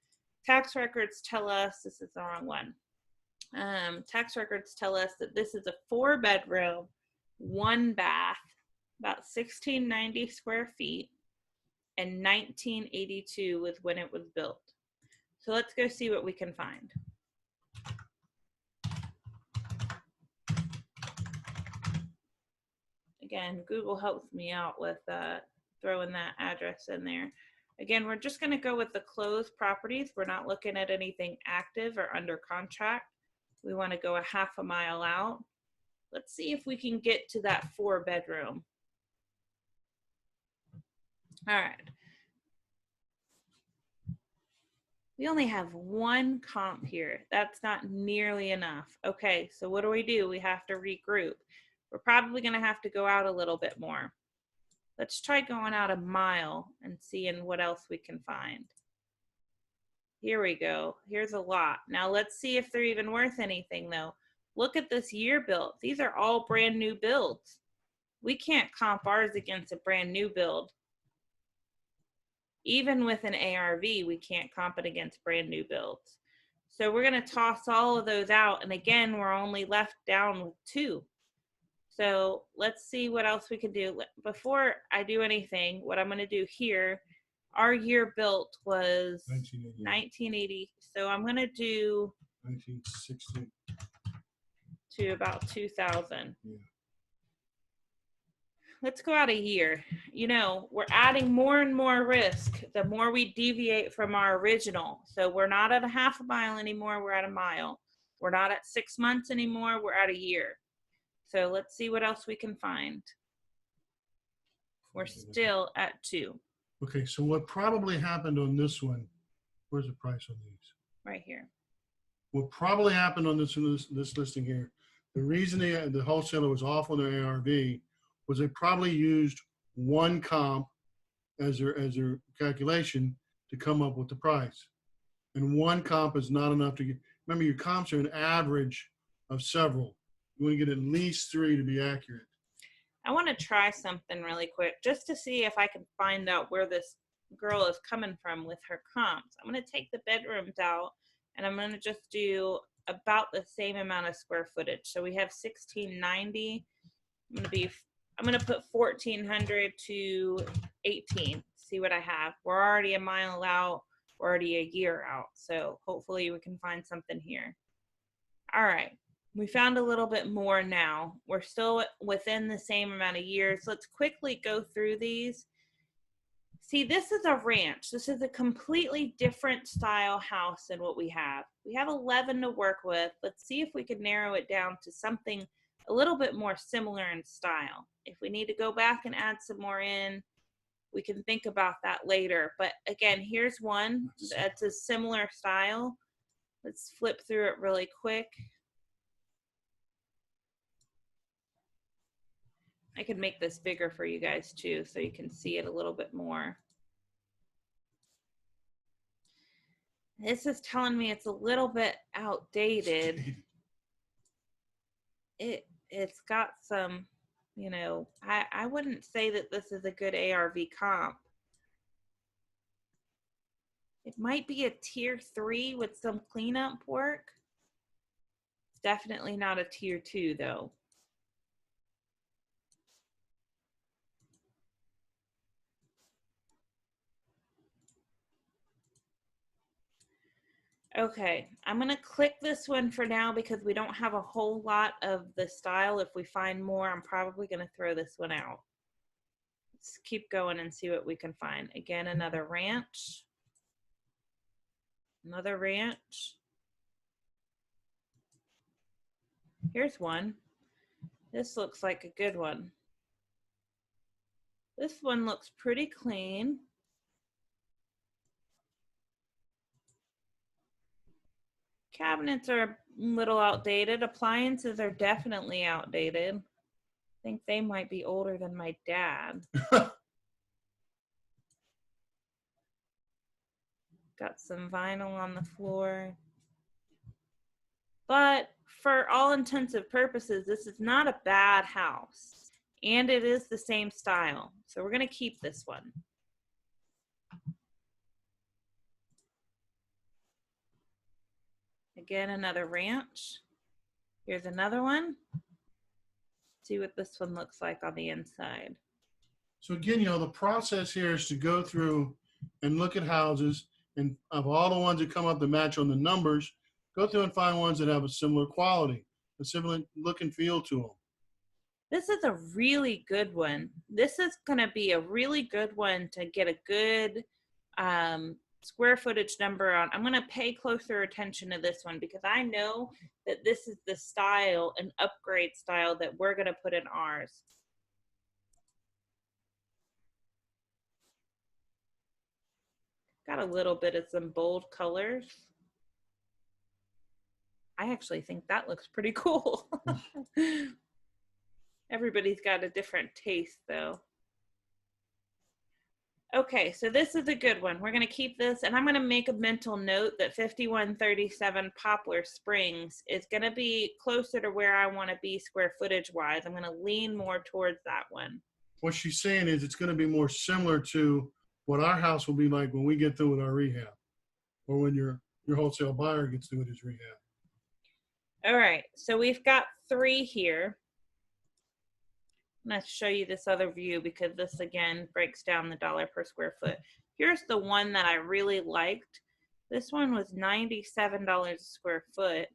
Tax records tell us, this is the wrong one. Tax records tell us that this is a 4-bedroom, 1-bath, about 1,690 square feet, and 1982 was when it was built. So let's go see what we can find. Again, Google helps me out with throwing that address in there. Again, we're just going to go with the closed properties. We're not looking at anything active or under contract. We want to go a half a mile out. Let's see if we can get to that 4-bedroom. All right. We only have one comp here. That's not nearly enough. Okay, so what do? We have to regroup. We're probably going to have to go out a little bit more. Let's try going out a mile and seeing what else we can find. Here we go. Here's a lot. Now let's see if they're even worth anything though. Look at this year built. These are all brand new builds. We can't comp ours against a brand new build. Even with an ARV, we can't comp it against brand new builds. So we're going to toss all of those out. And again, we're only left down with 2. So let's see what else we can do. Before I do anything, what I'm going to do here, our year built was 1980. So I'm going to do 1960 to about 2000. Yeah. Let's go out a year. You know, we're adding more and more risk the more we deviate from our original. So we're not at a half a mile anymore. We're at a mile. We're not at 6 months anymore. We're at a year. So let's see what else we can find. We're still at 2. Okay, so what probably happened on this one Where's the price on these? right here. What probably happened on this listing here, the reason the wholesaler was off on their ARV was they probably used one comp as their calculation to come up with the price. And one comp is not enough to get, remember your comps are an average of several. You want to get at least 3 to be accurate. I want to try something really quick just to see if I can find out where this girl is coming from with her comps. I'm going to take the bedrooms out and I'm going to just do about the same amount of square footage. So we have 1690. I'm going to put 1400 to 18. See what I have. We're already a mile out. We're already a year out. So hopefully we can find something here. All right. We found a little bit more now. We're still within the same amount of years. Let's quickly go through these. See, this is a ranch. This is a completely different style house than what we have. We have 11 to work with. Let's see if we can narrow it down to something a little bit more similar in style. If we need to go back and add some more in, we can think about that later. But again, here's one that's a similar style. Let's flip through it really quick. I could make this bigger for you guys too, so you can see it a little bit more. This is telling me it's a little bit outdated. It's got some, you know, I wouldn't say that this is a good ARV comp. It might be a tier 3 with some cleanup work. It's definitely not a tier 2 though. Okay, I'm gonna click this one for now because we don't have a whole lot of the style. If we find more, I'm probably gonna throw this one out. Let's keep going and see what we can find. Again, another ranch. Another ranch. Here's one. This looks like a good one. This one looks pretty clean. Cabinets are a little outdated. Appliances are definitely outdated. I think they might be older than my dad. Got some vinyl on the floor. But for all intensive purposes, this is not a bad house. And it is the same style. So we're going to keep this one. Again, another ranch. Here's another one. See what this one looks like on the inside. So again, you know, the process here is to go through and look at houses, and of all the ones that come up to match on the numbers, go through and find ones that have a similar quality, a similar look and feel to them. This is a really good one. This is going to be a really good one to get a good square footage number on. I'm going to pay closer attention to this one because I know that this is the style, an upgrade style that we're going to put in ours. Got a little bit of some bold colors. I actually think that looks pretty cool. Everybody's got a different taste though. Okay, so this is a good one. We're going to keep this, and I'm going to make a mental note that 5137 Poplar Springs is going to be closer to where I want to be square footage wise. I'm going to lean more towards that one. What she's saying is it's going to be more similar to what our house will be like when we get through with our rehab, or when your wholesale buyer gets through with his rehab. All right, so we've got 3 here. I'm going to show you this other view because this again breaks down the dollar per square foot. Here's the one that I really liked. This one was $97 a square foot.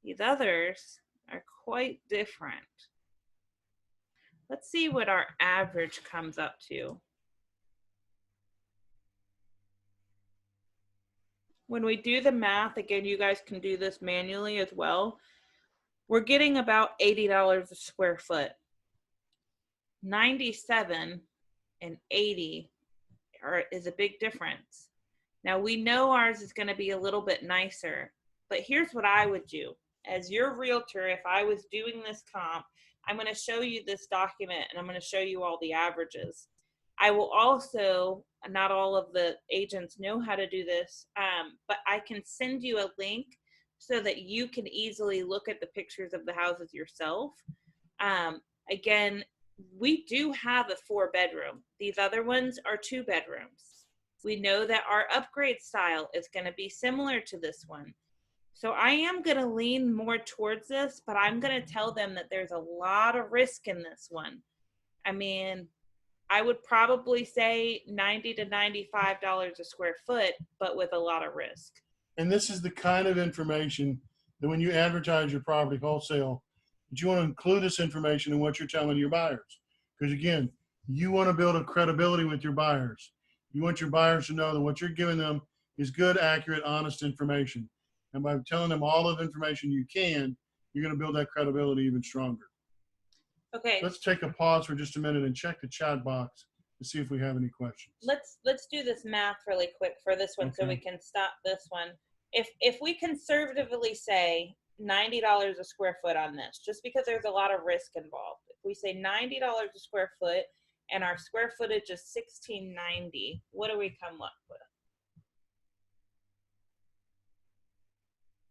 These others are quite different. Let's see what our average comes up to. When we do the math, again, you guys can do this manually as well. We're getting about $80 a square foot. 97 and 80 is a big difference. Now we know ours is going to be a little bit nicer, but here's what I would do. As your realtor, if I was doing this comp, I'm going to show you this document and I'm going to show you all the averages. I will also, not all of the agents know how to do this, but I can send you a link so that you can easily look at the pictures of the houses yourself. Again, we do have a 4-bedroom. These other ones are 2 bedrooms. We know that our upgrade style is going to be similar to this one. So I am going to lean more towards this, but I'm going to tell them that there's a lot of risk in this one. I mean, I would probably say $90 to $95 a square foot, but with a lot of risk. And this is the kind of information that when you advertise your property wholesale, that you want to include this information in what you're telling your buyers. Because again, you want to build a credibility with your buyers. You want your buyers to know that what you're giving them is good, accurate, honest information. And by telling them all of the information you can, you're going to build that credibility even stronger. Okay. Let's take a pause for just a minute and check the chat box to see if we have any questions. Let's do this math really quick for this one, so we can stop this one. If we conservatively say $90 a square foot on this, just because there's a lot of risk involved. If we say $90 a square foot and our square footage is $1,690, what do we come up with?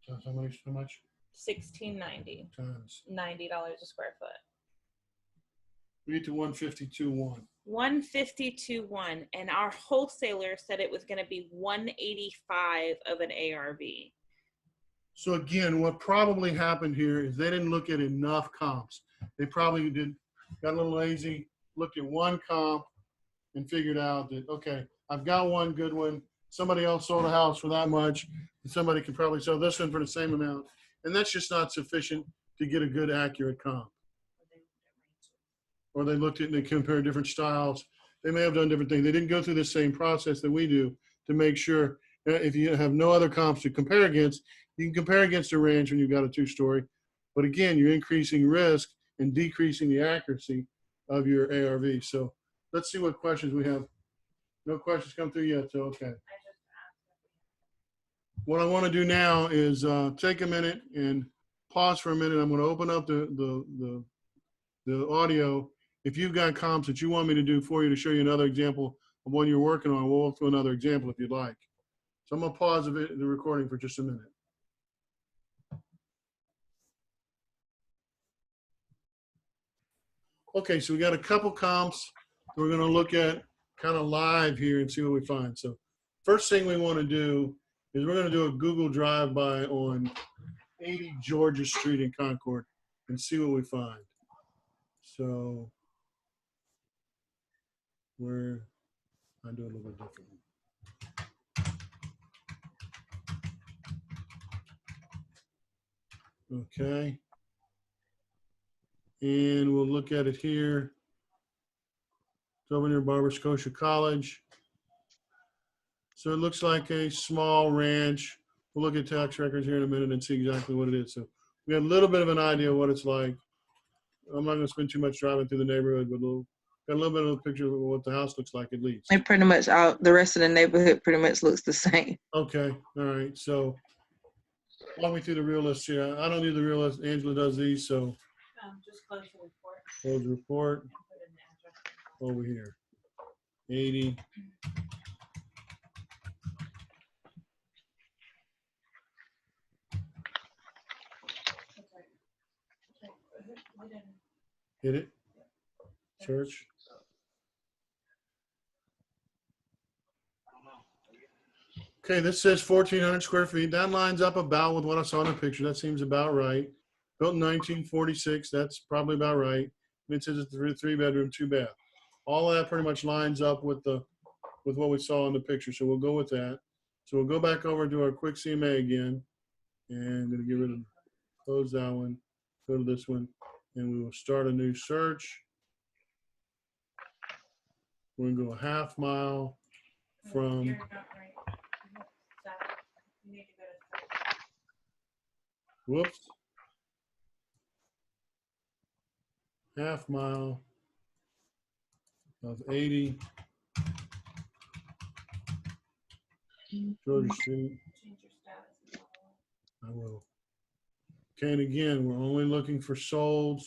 So how much? $1,690 Times $90 a square foot. We get to 152.1. 152.1, and our wholesaler said it was going to be 185 of an ARV. So again, what probably happened here is they didn't look at enough comps. They probably got a little lazy, looked at one comp and figured out that, okay, I've got one good one. Somebody else sold a house for that much, and somebody could probably sell this one for the same amount. And that's just not sufficient to get a good, accurate comp. Or they looked at and they compared different styles. They may have done different things. They didn't go through the same process that we do to make sure if you have no other comps to compare against, you can compare against a ranch when you've got a 2-story. But again, you're increasing risk and decreasing the accuracy of your ARV. So let's see what questions we have. No questions come through yet, so okay. What I want to do now is take a minute and pause for a minute. I'm going to open up the audio. If you've got comps that you want me to do for you to show you another example of one you're working on, we'll go through another example if you'd like. So I'm going to pause the recording for just a minute. Okay, so we got a couple comps we're going to look at kind of live here and see what we find. So first thing we want to do is we're going to do a Google drive-by on 80 Georgia Street in Concord and see what we find. So I do a little bit differently. Okay. And we'll look at it here. It's over near Barber Scotia College. So it looks like a small ranch. We'll look at tax records here in a minute and see exactly what it is. So we got a little bit of an idea of what it's like. I'm not going to spend too much driving through the neighborhood, but got a little bit of a picture of what the house looks like at least. And pretty much the rest of the neighborhood pretty much looks the same. Okay, all right. So walk me through the real list here. I don't do the real list. Angela does these, so. Just close the report. Close the report. Over here. 80. Hit it. Search. Okay, this says 1,400 square feet. That lines up about with what I saw in the picture. That seems about right. Built in 1946. That's probably about right. And it says it's a 3-bedroom, 2-bath. All of that pretty much lines up with what we saw in the picture. So we'll go with that. So we'll go back over to our quick CMA again. And I'm going to get rid of, close that one, go to this one, and we will start a new search. We're going to go a half mile from. You're not right. You need to go to. Whoops. Half mile of 80 Georgia Street. I will. Okay, and again, we're only looking for solds.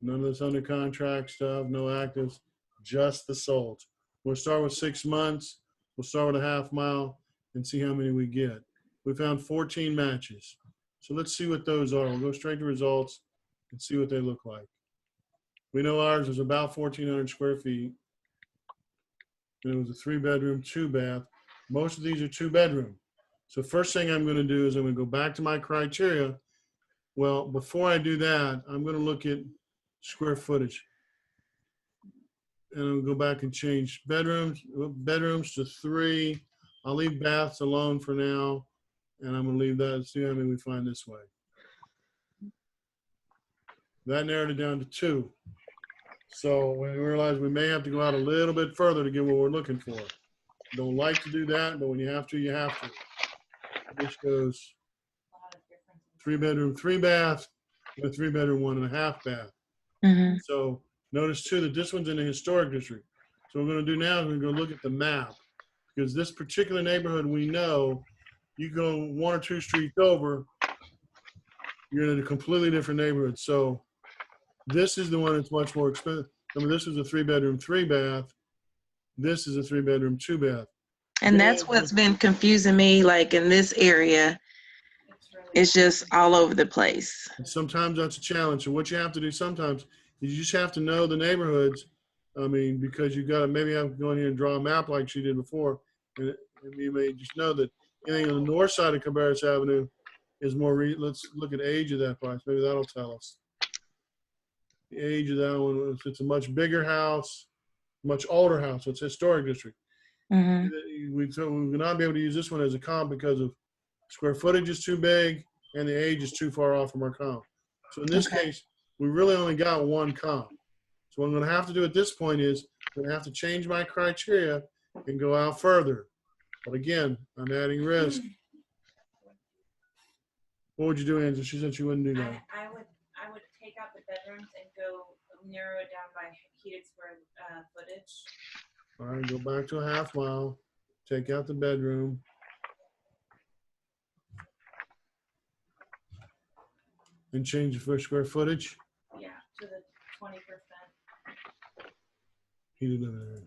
None of this under contract stuff, no actives, just the solds. We'll start with 6 months. We'll start with a half mile and see how many we get. We found 14 matches. So let's see what those are. We'll go straight to results and see what they look like. We know ours is about 1,400 square feet. And it was a 3-bedroom, 2-bath. Most of these are 2-bedroom. So first thing I'm going to do is I'm going to go back to my criteria. Well, before I do that, I'm going to look at square footage. And I'll go back and change bedrooms to 3. I'll leave baths alone for now. And I'm going to leave that and see how many we find this way. That narrowed it down to 2. So we realize we may have to go out a little bit further to get what we're looking for. Don't like to do that, but when you have to, you have to. This goes 3-bedroom, 3-bath, and a 3-bedroom, 1.5 bath. Mm-hmm. So notice too that this one's in the historic district. So what we're going to do now is we're going to go look at the map, because this particular neighborhood, we know you go 1 or 2 streets over, you're in a completely different neighborhood. So this is the one that's much more expensive. I mean, this is a 3-bedroom, 3-bath. This is a 3-bedroom, 2-bath. And that's what's been confusing me, like in this area, it's just all over the place. And sometimes that's a challenge. So what you have to do sometimes is you just have to know the neighborhoods. I mean, because you got to maybe have to go in here and draw a map like she did before. And you may just know that anything on the north side of Cabarrus Avenue is more, let's look at age of that place. Maybe that'll tell us. The age of that one, it's a much bigger house, much older house. So it's a historic district. Mm-hmm. We will not be able to use this one as a comp because of square footage is too big and the age is too far off from our comp. So in this case, we really only got 1 comp. So what I'm going to have to do at this point is I'm going to have to change my criteria and go out further. But again, I'm adding risk. What would you do, Angela? She said she wouldn't do that. I would take out the bedrooms and go narrow it down by heated square footage. All right, go back to a half mile. Take out the bedroom. And change the first square footage. Yeah, to the 20%. Heated living area.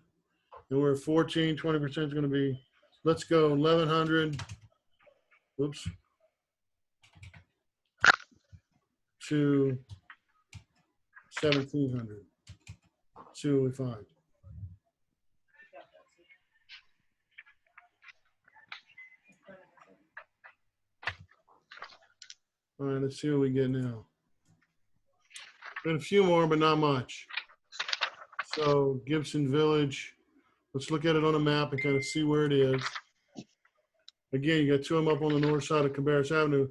And we're at 14, 20% is going to be, let's go 1,100. Whoops. To 1,700. See what we find. All right, let's see what we get now. Got a few more, but not much. So Gibson Village, let's look at it on a map and kind of see where it is. Again, you got 2 of them up on the north side of Cabarrus Avenue.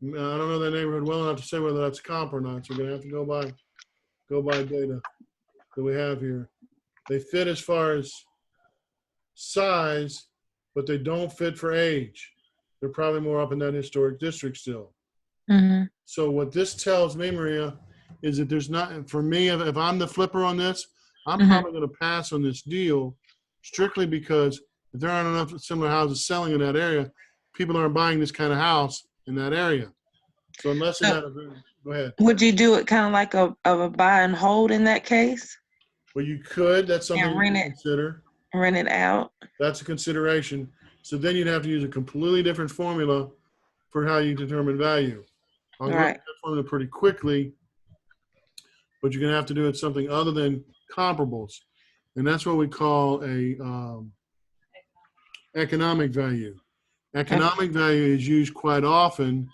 I don't know that neighborhood well enough to say whether that's comp or not. So we're gonna have to go by data that we have here. They fit as far as size, but they don't fit for age. They're probably more up in that historic district still. Mm-hmm. So what this tells me, Maria, is that there's not, for me, if I'm the flipper on this, I'm probably going to pass on this deal strictly because if there aren't enough similar houses selling in that area, people aren't buying this kind of house in that area. So unless it's go ahead. Would you do it kind of like a buy and hold in that case? Well, you could. That's something you can consider. Rent it out. That's a consideration. So then you'd have to use a completely different formula for how you determine value. I'll go through that formula pretty quickly, but you're going to have to do it something other than comparables. And that's what we call a economic value. Economic value is used quite often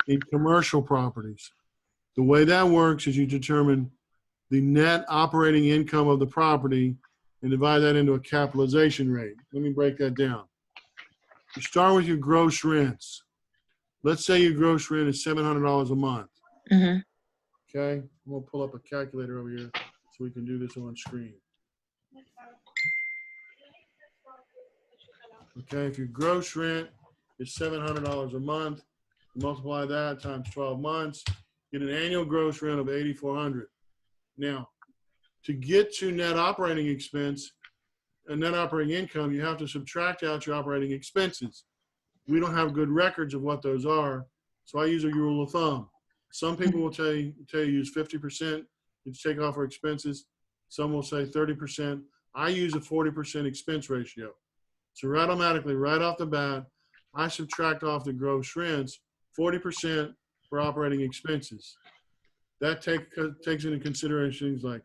in commercial properties. The way that works is you determine the net operating income of the property and divide that into a capitalization rate. Let me break that down. You start with your gross rents. Let's say your gross rent is $700 a month. Mm-hmm. Okay, I'm gonna pull up a calculator over here so we can do this on screen. Okay, if your gross rent is $700 a month, multiply that times 12 months, get an annual gross rent of $8,400. Now, to get to net operating expense, a net operating income, you have to subtract out your operating expenses. We don't have good records of what those are, so I use a rule of thumb. Some people will tell you use 50%, you take off our expenses. Some will say 30%. I use a 40% expense ratio. So automatically, right off the bat, I subtract off the gross rents 40% for operating expenses. That takes into consideration things like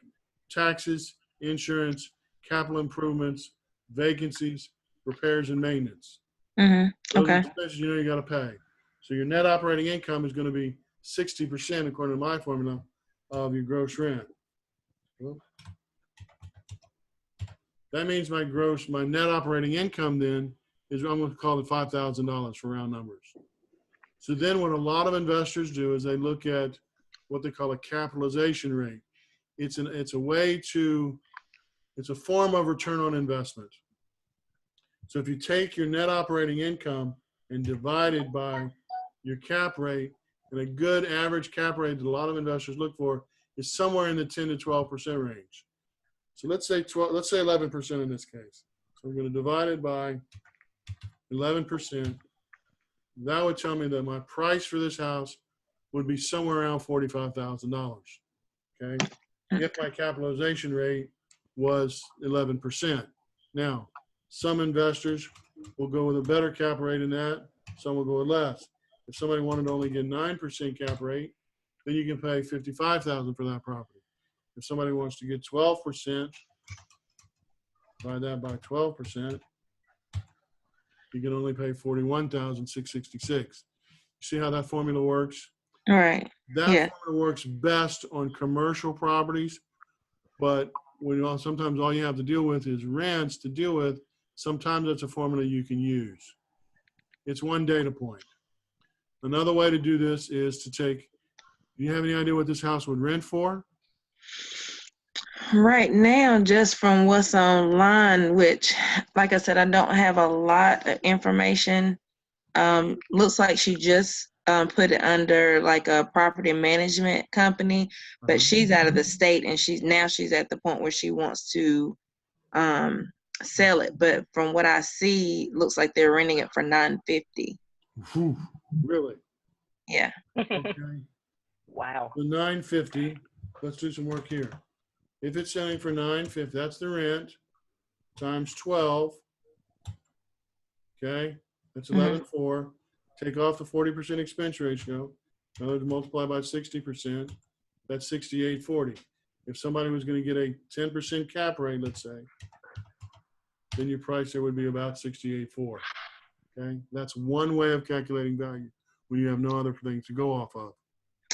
taxes, insurance, capital improvements, vacancies, repairs, and maintenance. Those are Okay. expenses you know you got to pay. So your net operating income is going to be 60%, according to my formula, of your gross rent. Well, that means my net operating income then is, I'm going to call it $5,000 for round numbers. So then what a lot of investors do is they look at what they call a capitalization rate. It's a form of return on investment. So if you take your net operating income and divide it by your cap rate, and a good average cap rate that a lot of investors look for is somewhere in the 10 to 12% range. So let's say 11% in this case. So I'm going to divide it by 11%. That would tell me that my price for this house would be somewhere around $45,000. Okay, if my capitalization rate was 11%. Now, some investors will go with a better cap rate than that. Some will go with less. If somebody wanted to only get 9% cap rate, then you can pay $55,000 for that property. If somebody wants to get 12%, divide that by 12%, you can only pay $41,666. See how that formula works? All right. That formula works best on commercial properties, but sometimes all you have to deal with is rents to deal with. Sometimes that's a formula you can use. It's one data point. Another way to do this is to take, do you have any idea what this house would rent for? Right now, just from what's online, which, like I said, I don't have a lot of information. Looks like she just put it under like a property management company, but she's out of the state, and she's at the point where she wants to sell it. But from what I see, looks like they're renting it for $950. Really? Yeah. Okay. Wow. The $950. Let's do some work here. If it's selling for $950, that's the rent times 12. Okay, that's 11.4. Take off the 40% expense ratio. In other words, multiply by 60%. That's 68.40. If somebody was going to get a 10% cap rate, let's say, then your price there would be about 68.4. Okay, that's one way of calculating value when you have no other things to go off of.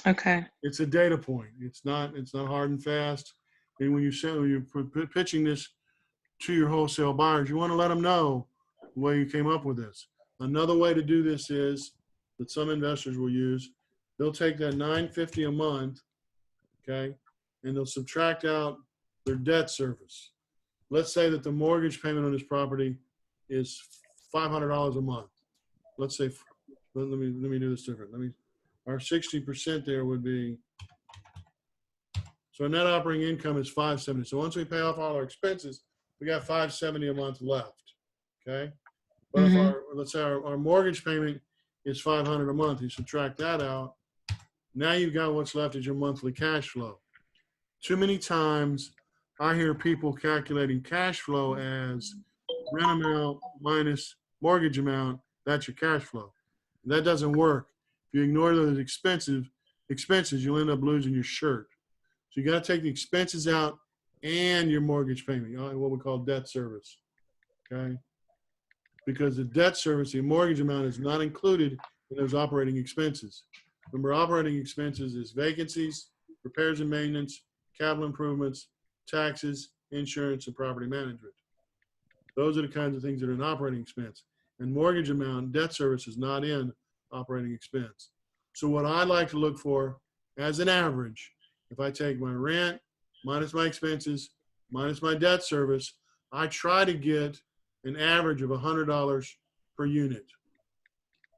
Okay. It's a data point. It's not hard and fast. And when you're pitching this to your wholesale buyers, you want to let them know the way you came up with this. Another way to do this is that some investors will use. They'll take that $950 a month, okay, and they'll subtract out their debt service. Let's say that the mortgage payment on this property is $500 a month. Let's say, let me do this different. Our 60% there would be, so our net operating income is $570. So once we pay off all our expenses, we got $570 a month left. Okay. But if let's say our mortgage payment is $500 a month, you subtract that out. Now you've got what's left is your monthly cash flow. Too many times I hear people calculating cash flow as rent amount minus mortgage amount. That's your cash flow. That doesn't work. If you ignore those expenses, you'll end up losing your shirt. So you got to take the expenses out and your mortgage payment, what we call debt service, okay? Because the debt service, the mortgage amount is not included in those operating expenses. Remember, operating expenses is vacancies, repairs and maintenance, capital improvements, taxes, insurance, and property management. Those are the kinds of things that are an operating expense. And mortgage amount, debt service is not in operating expense. So what I like to look for as an average, if I take my rent minus my expenses minus my debt service, I try to get an average of $100 per unit.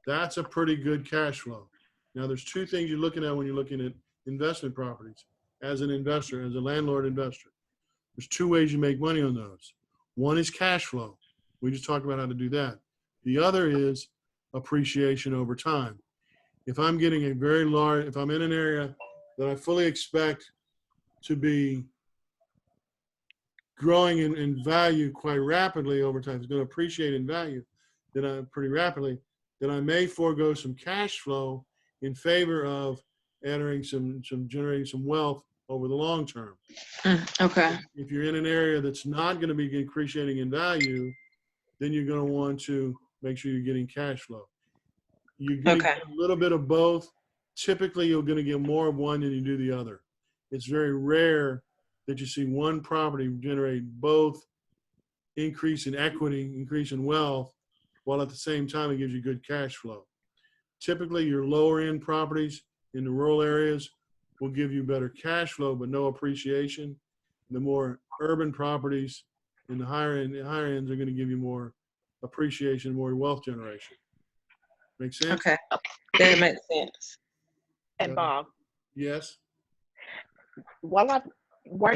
That's a pretty good cash flow. Now there's two things you're looking at when you're looking at investment properties as an investor, as a landlord investor. There's two ways you make money on those. One is cash flow. We just talked about how to do that. The other is appreciation over time. If I'm getting a very large, if I'm in an area that I fully expect to be growing in value quite rapidly over time, it's going to appreciate in value pretty rapidly, then I may forego some cash flow in favor of generating some wealth over the long term. Okay. If you're in an area that's not going to be appreciating in value, then you're going to want to make sure you're getting cash flow. You're going to get a little bit of both. Typically, you're going to get more of one than you do the other. It's very rare that you see one property generate both increase in equity, increase in wealth, while at the same time it gives you good cash flow. Typically, your lower end properties in the rural areas will give you better cash flow, but no appreciation. The more urban properties in the higher ends are going to give you more appreciation, more wealth generation. Make sense? Okay. That makes sense. And Bob, Yes. while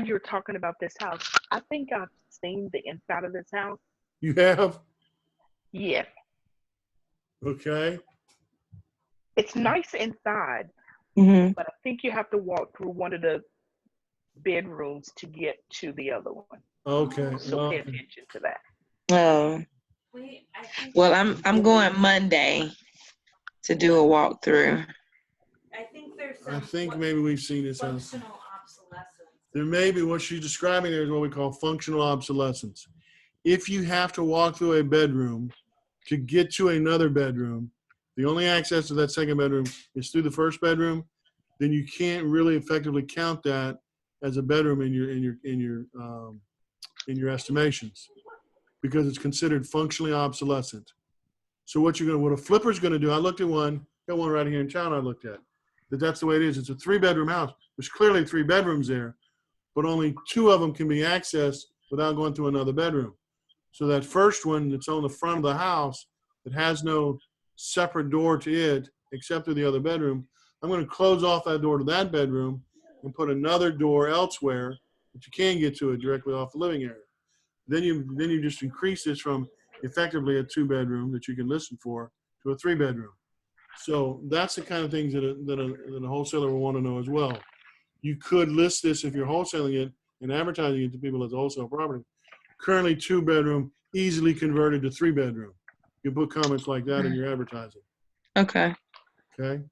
you're talking about this house, I think I've seen the inside of this house. You have? Yes. Okay. It's nice inside, Mm-hmm. but I think you have to walk through one of the bedrooms to get to the other one. Okay. So pay attention to that. Oh. Well, I'm going Monday to do a walkthrough. I think there's I think maybe we've seen this house. functional obsolescence. There may be, what she's describing there is what we call functional obsolescence. If you have to walk through a bedroom to get to another bedroom, the only access to that second bedroom is through the first bedroom, then you can't really effectively count that as a bedroom in your estimations, because it's considered functionally obsolescent. So what a flipper's going to do, I looked at one, got one right here in town I looked at, that's the way it is. It's a 3-bedroom house. There's clearly 3 bedrooms there, but only 2 of them can be accessed without going through another bedroom. So that first one that's on the front of the house that has no separate door to it except through the other bedroom, I'm going to close off that door to that bedroom and put another door elsewhere that you can get to it directly off the living area. Then you just increase this from effectively a 2-bedroom that you can listen for to a 3-bedroom. So that's the kind of things that a wholesaler will want to know as well. You could list this if you're wholesaling it and advertising it to people as a wholesale property. Currently 2-bedroom, easily converted to 3-bedroom. You put comments like that in your advertising. Okay. Okay.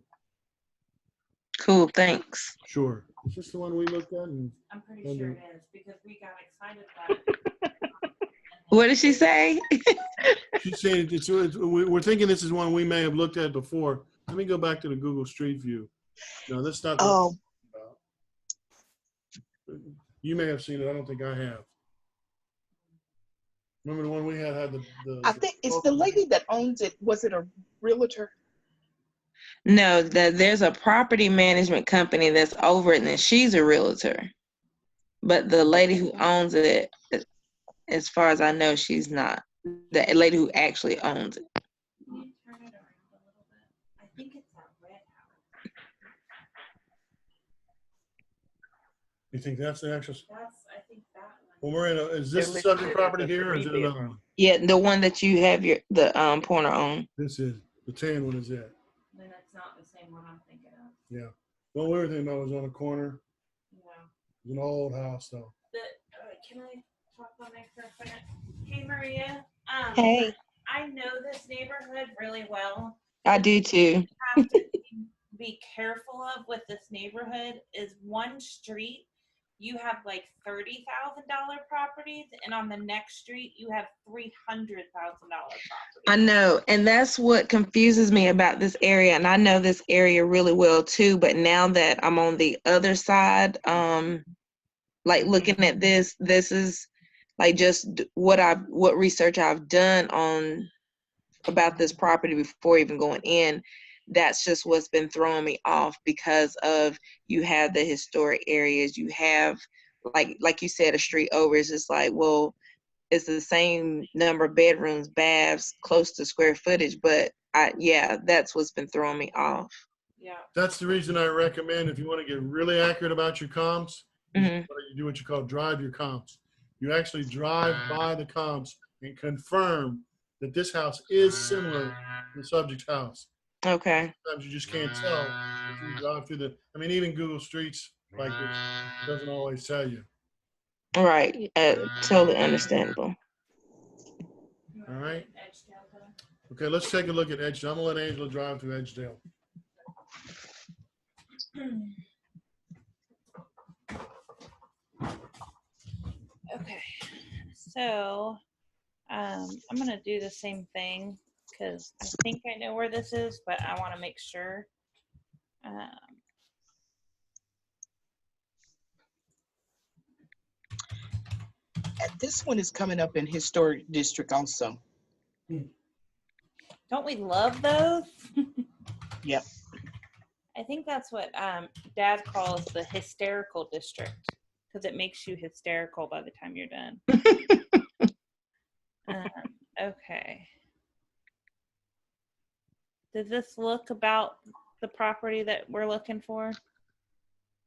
Cool. Thanks. Sure. Is this the one we looked at? I'm pretty sure it is because we got excited about it. What did she say? She's saying we're thinking this is one we may have looked at before. Let me go back to the Google Street View. No, that's not the one. You may have seen it. I don't think I have. Remember the one we had I think it's the lady that owns it. Was it a realtor? No, there's a property management company that's over it, and she's a realtor. But the lady who owns it, as far as I know, she's not. The lady who actually owns it. Can you turn it around a little bit? I think it's that red house. You think that's the actual? I think that one. Well, Marina, is this the subject property here, or is it another one? Yeah, the one that you have the pointer on. This is the tan one. Is that? Then it's not the same one I'm thinking of. Yeah. Well, we were thinking about was on a corner. Yeah. It was an old house, though. Can I talk on there for a second? Hey, Maria. Hey. I know this neighborhood really well. I do too. Have to be careful of with this neighborhood is one street you have like $30,000 properties, and on the next street you have $300,000 properties. I know, and that's what confuses me about this area. And I know this area really well too. But now that I'm on the other side, like looking at this is like just what research I've done on about this property before even going in. That's just what's been throwing me off, because of you have the historic areas, you have like you said, a street over. It's just like, well, it's the same number of bedrooms, baths, close to square footage, but that's what's been throwing me off. Yeah. That's the reason I recommend, if you want to get really accurate about your comps, Mm-hmm. you do what you call drive your comps. You actually drive by the comps and confirm that this house is similar to the subject house. Okay. Sometimes you just can't tell if you drive through the, I mean, even Google Streets like this doesn't always tell you. All right. Totally understandable. All right. Okay, let's take a look at Edgedale. I'm going to let Angela drive through Edgedale. Okay, so I'm going to do the same thing because I think I know where this is, but I want to make sure. This one is coming up in historic district also. Don't we love those? Yep. I think that's what Dad calls the hysterical district because it makes you hysterical by the time you're done. Okay. Does this look about the property that we're looking for?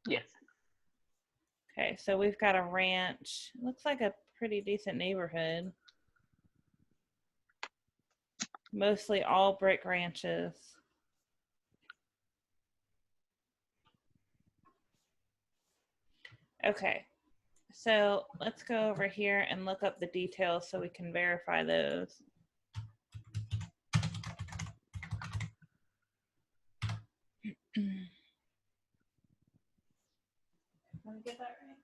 Yes. Okay, so we've got a ranch. Looks like a pretty decent neighborhood. Mostly all brick ranches. Okay, so let's go over here and look up the details so we can verify those. Let me get that right.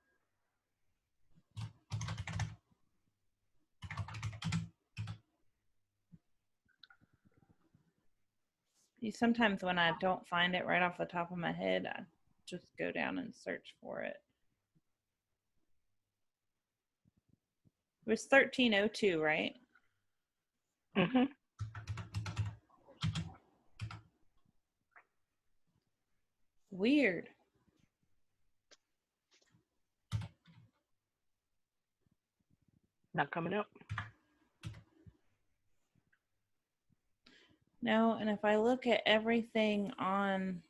Sometimes when I don't find it right off the top of my head, I just go down and search for it. It was 1302, right? Mm-hmm. Weird. Not coming up. No, and if I look at everything on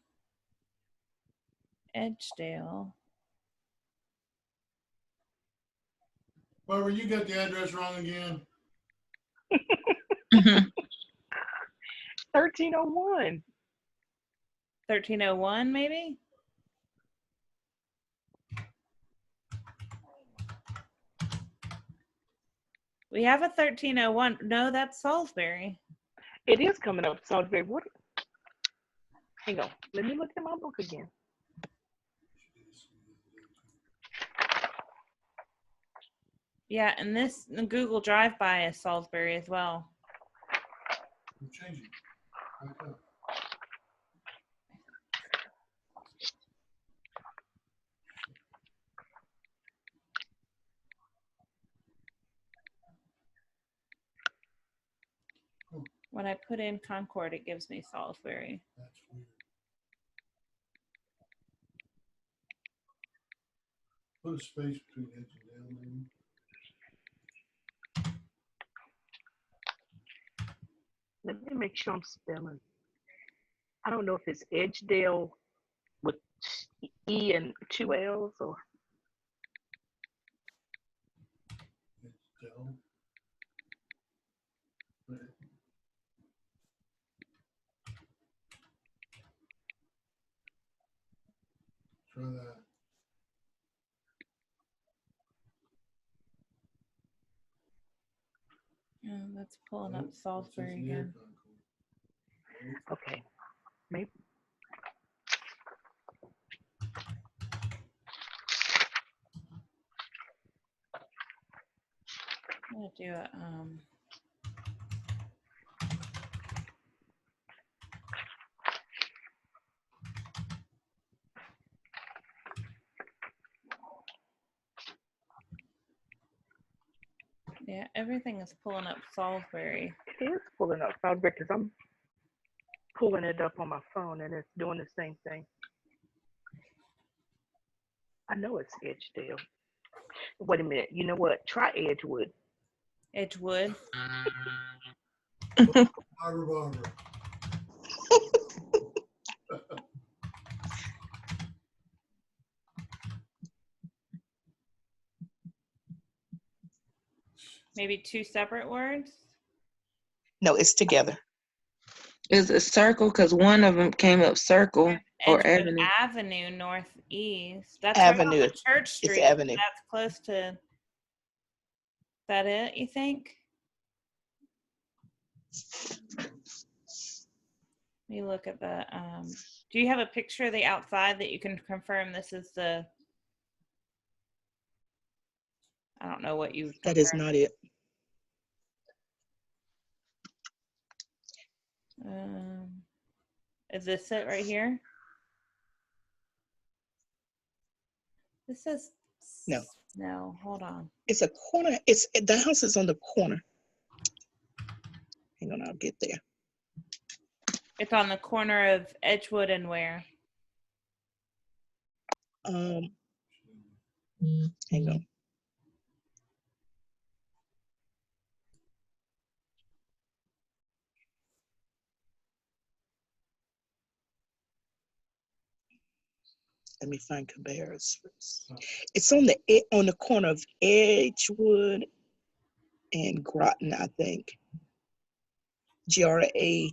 Edgedale, Barbara, you got the address wrong again. 1301. 1301 maybe? We have a 1301. No, that's Salisbury. It is coming up. Salisbury. What? Hang on. Let me look at my book again. Yeah, and this the Google Drive by is Salisbury as well. I'm changing. Back up. When I put in Concord, it gives me Salisbury. That's weird. Put a space between edge and down, maybe. Let me make sure I'm spelling. I don't know if it's Edgedale with E and two L's or. Edgedale. Right. Try that. That's pulling up Nope, Salisbury it's near again. Concord. Nope. Okay. Maybe. I'm gonna do a yeah, everything is pulling up Salisbury. It is pulling up Salisbury because I'm pulling it up on my phone and it's doing the same thing. I know it's Edgedale. Wait a minute. You know what? Try Edgewood. Edgewood. Barbara. Maybe two separate words? No, it's together. Is it circle? Because one of them came up circle or Edgewood avenue. Avenue northeast. That's Avenue. right off of Church It's Street. avenue. That's close to. That it? You think? Let me look at the. Do you have a picture of the outside that you can confirm this is the? I don't know what you. That is confirmed. not it. Is this it right here? This says. No. No, hold on. It's a corner. The house is on the corner. Hang on, I'll get there. It's on the corner of Edgewood and where? Hang on. Let me find Cabarrus first. It's on the corner of Edgewood and Groton, I think. Grattan.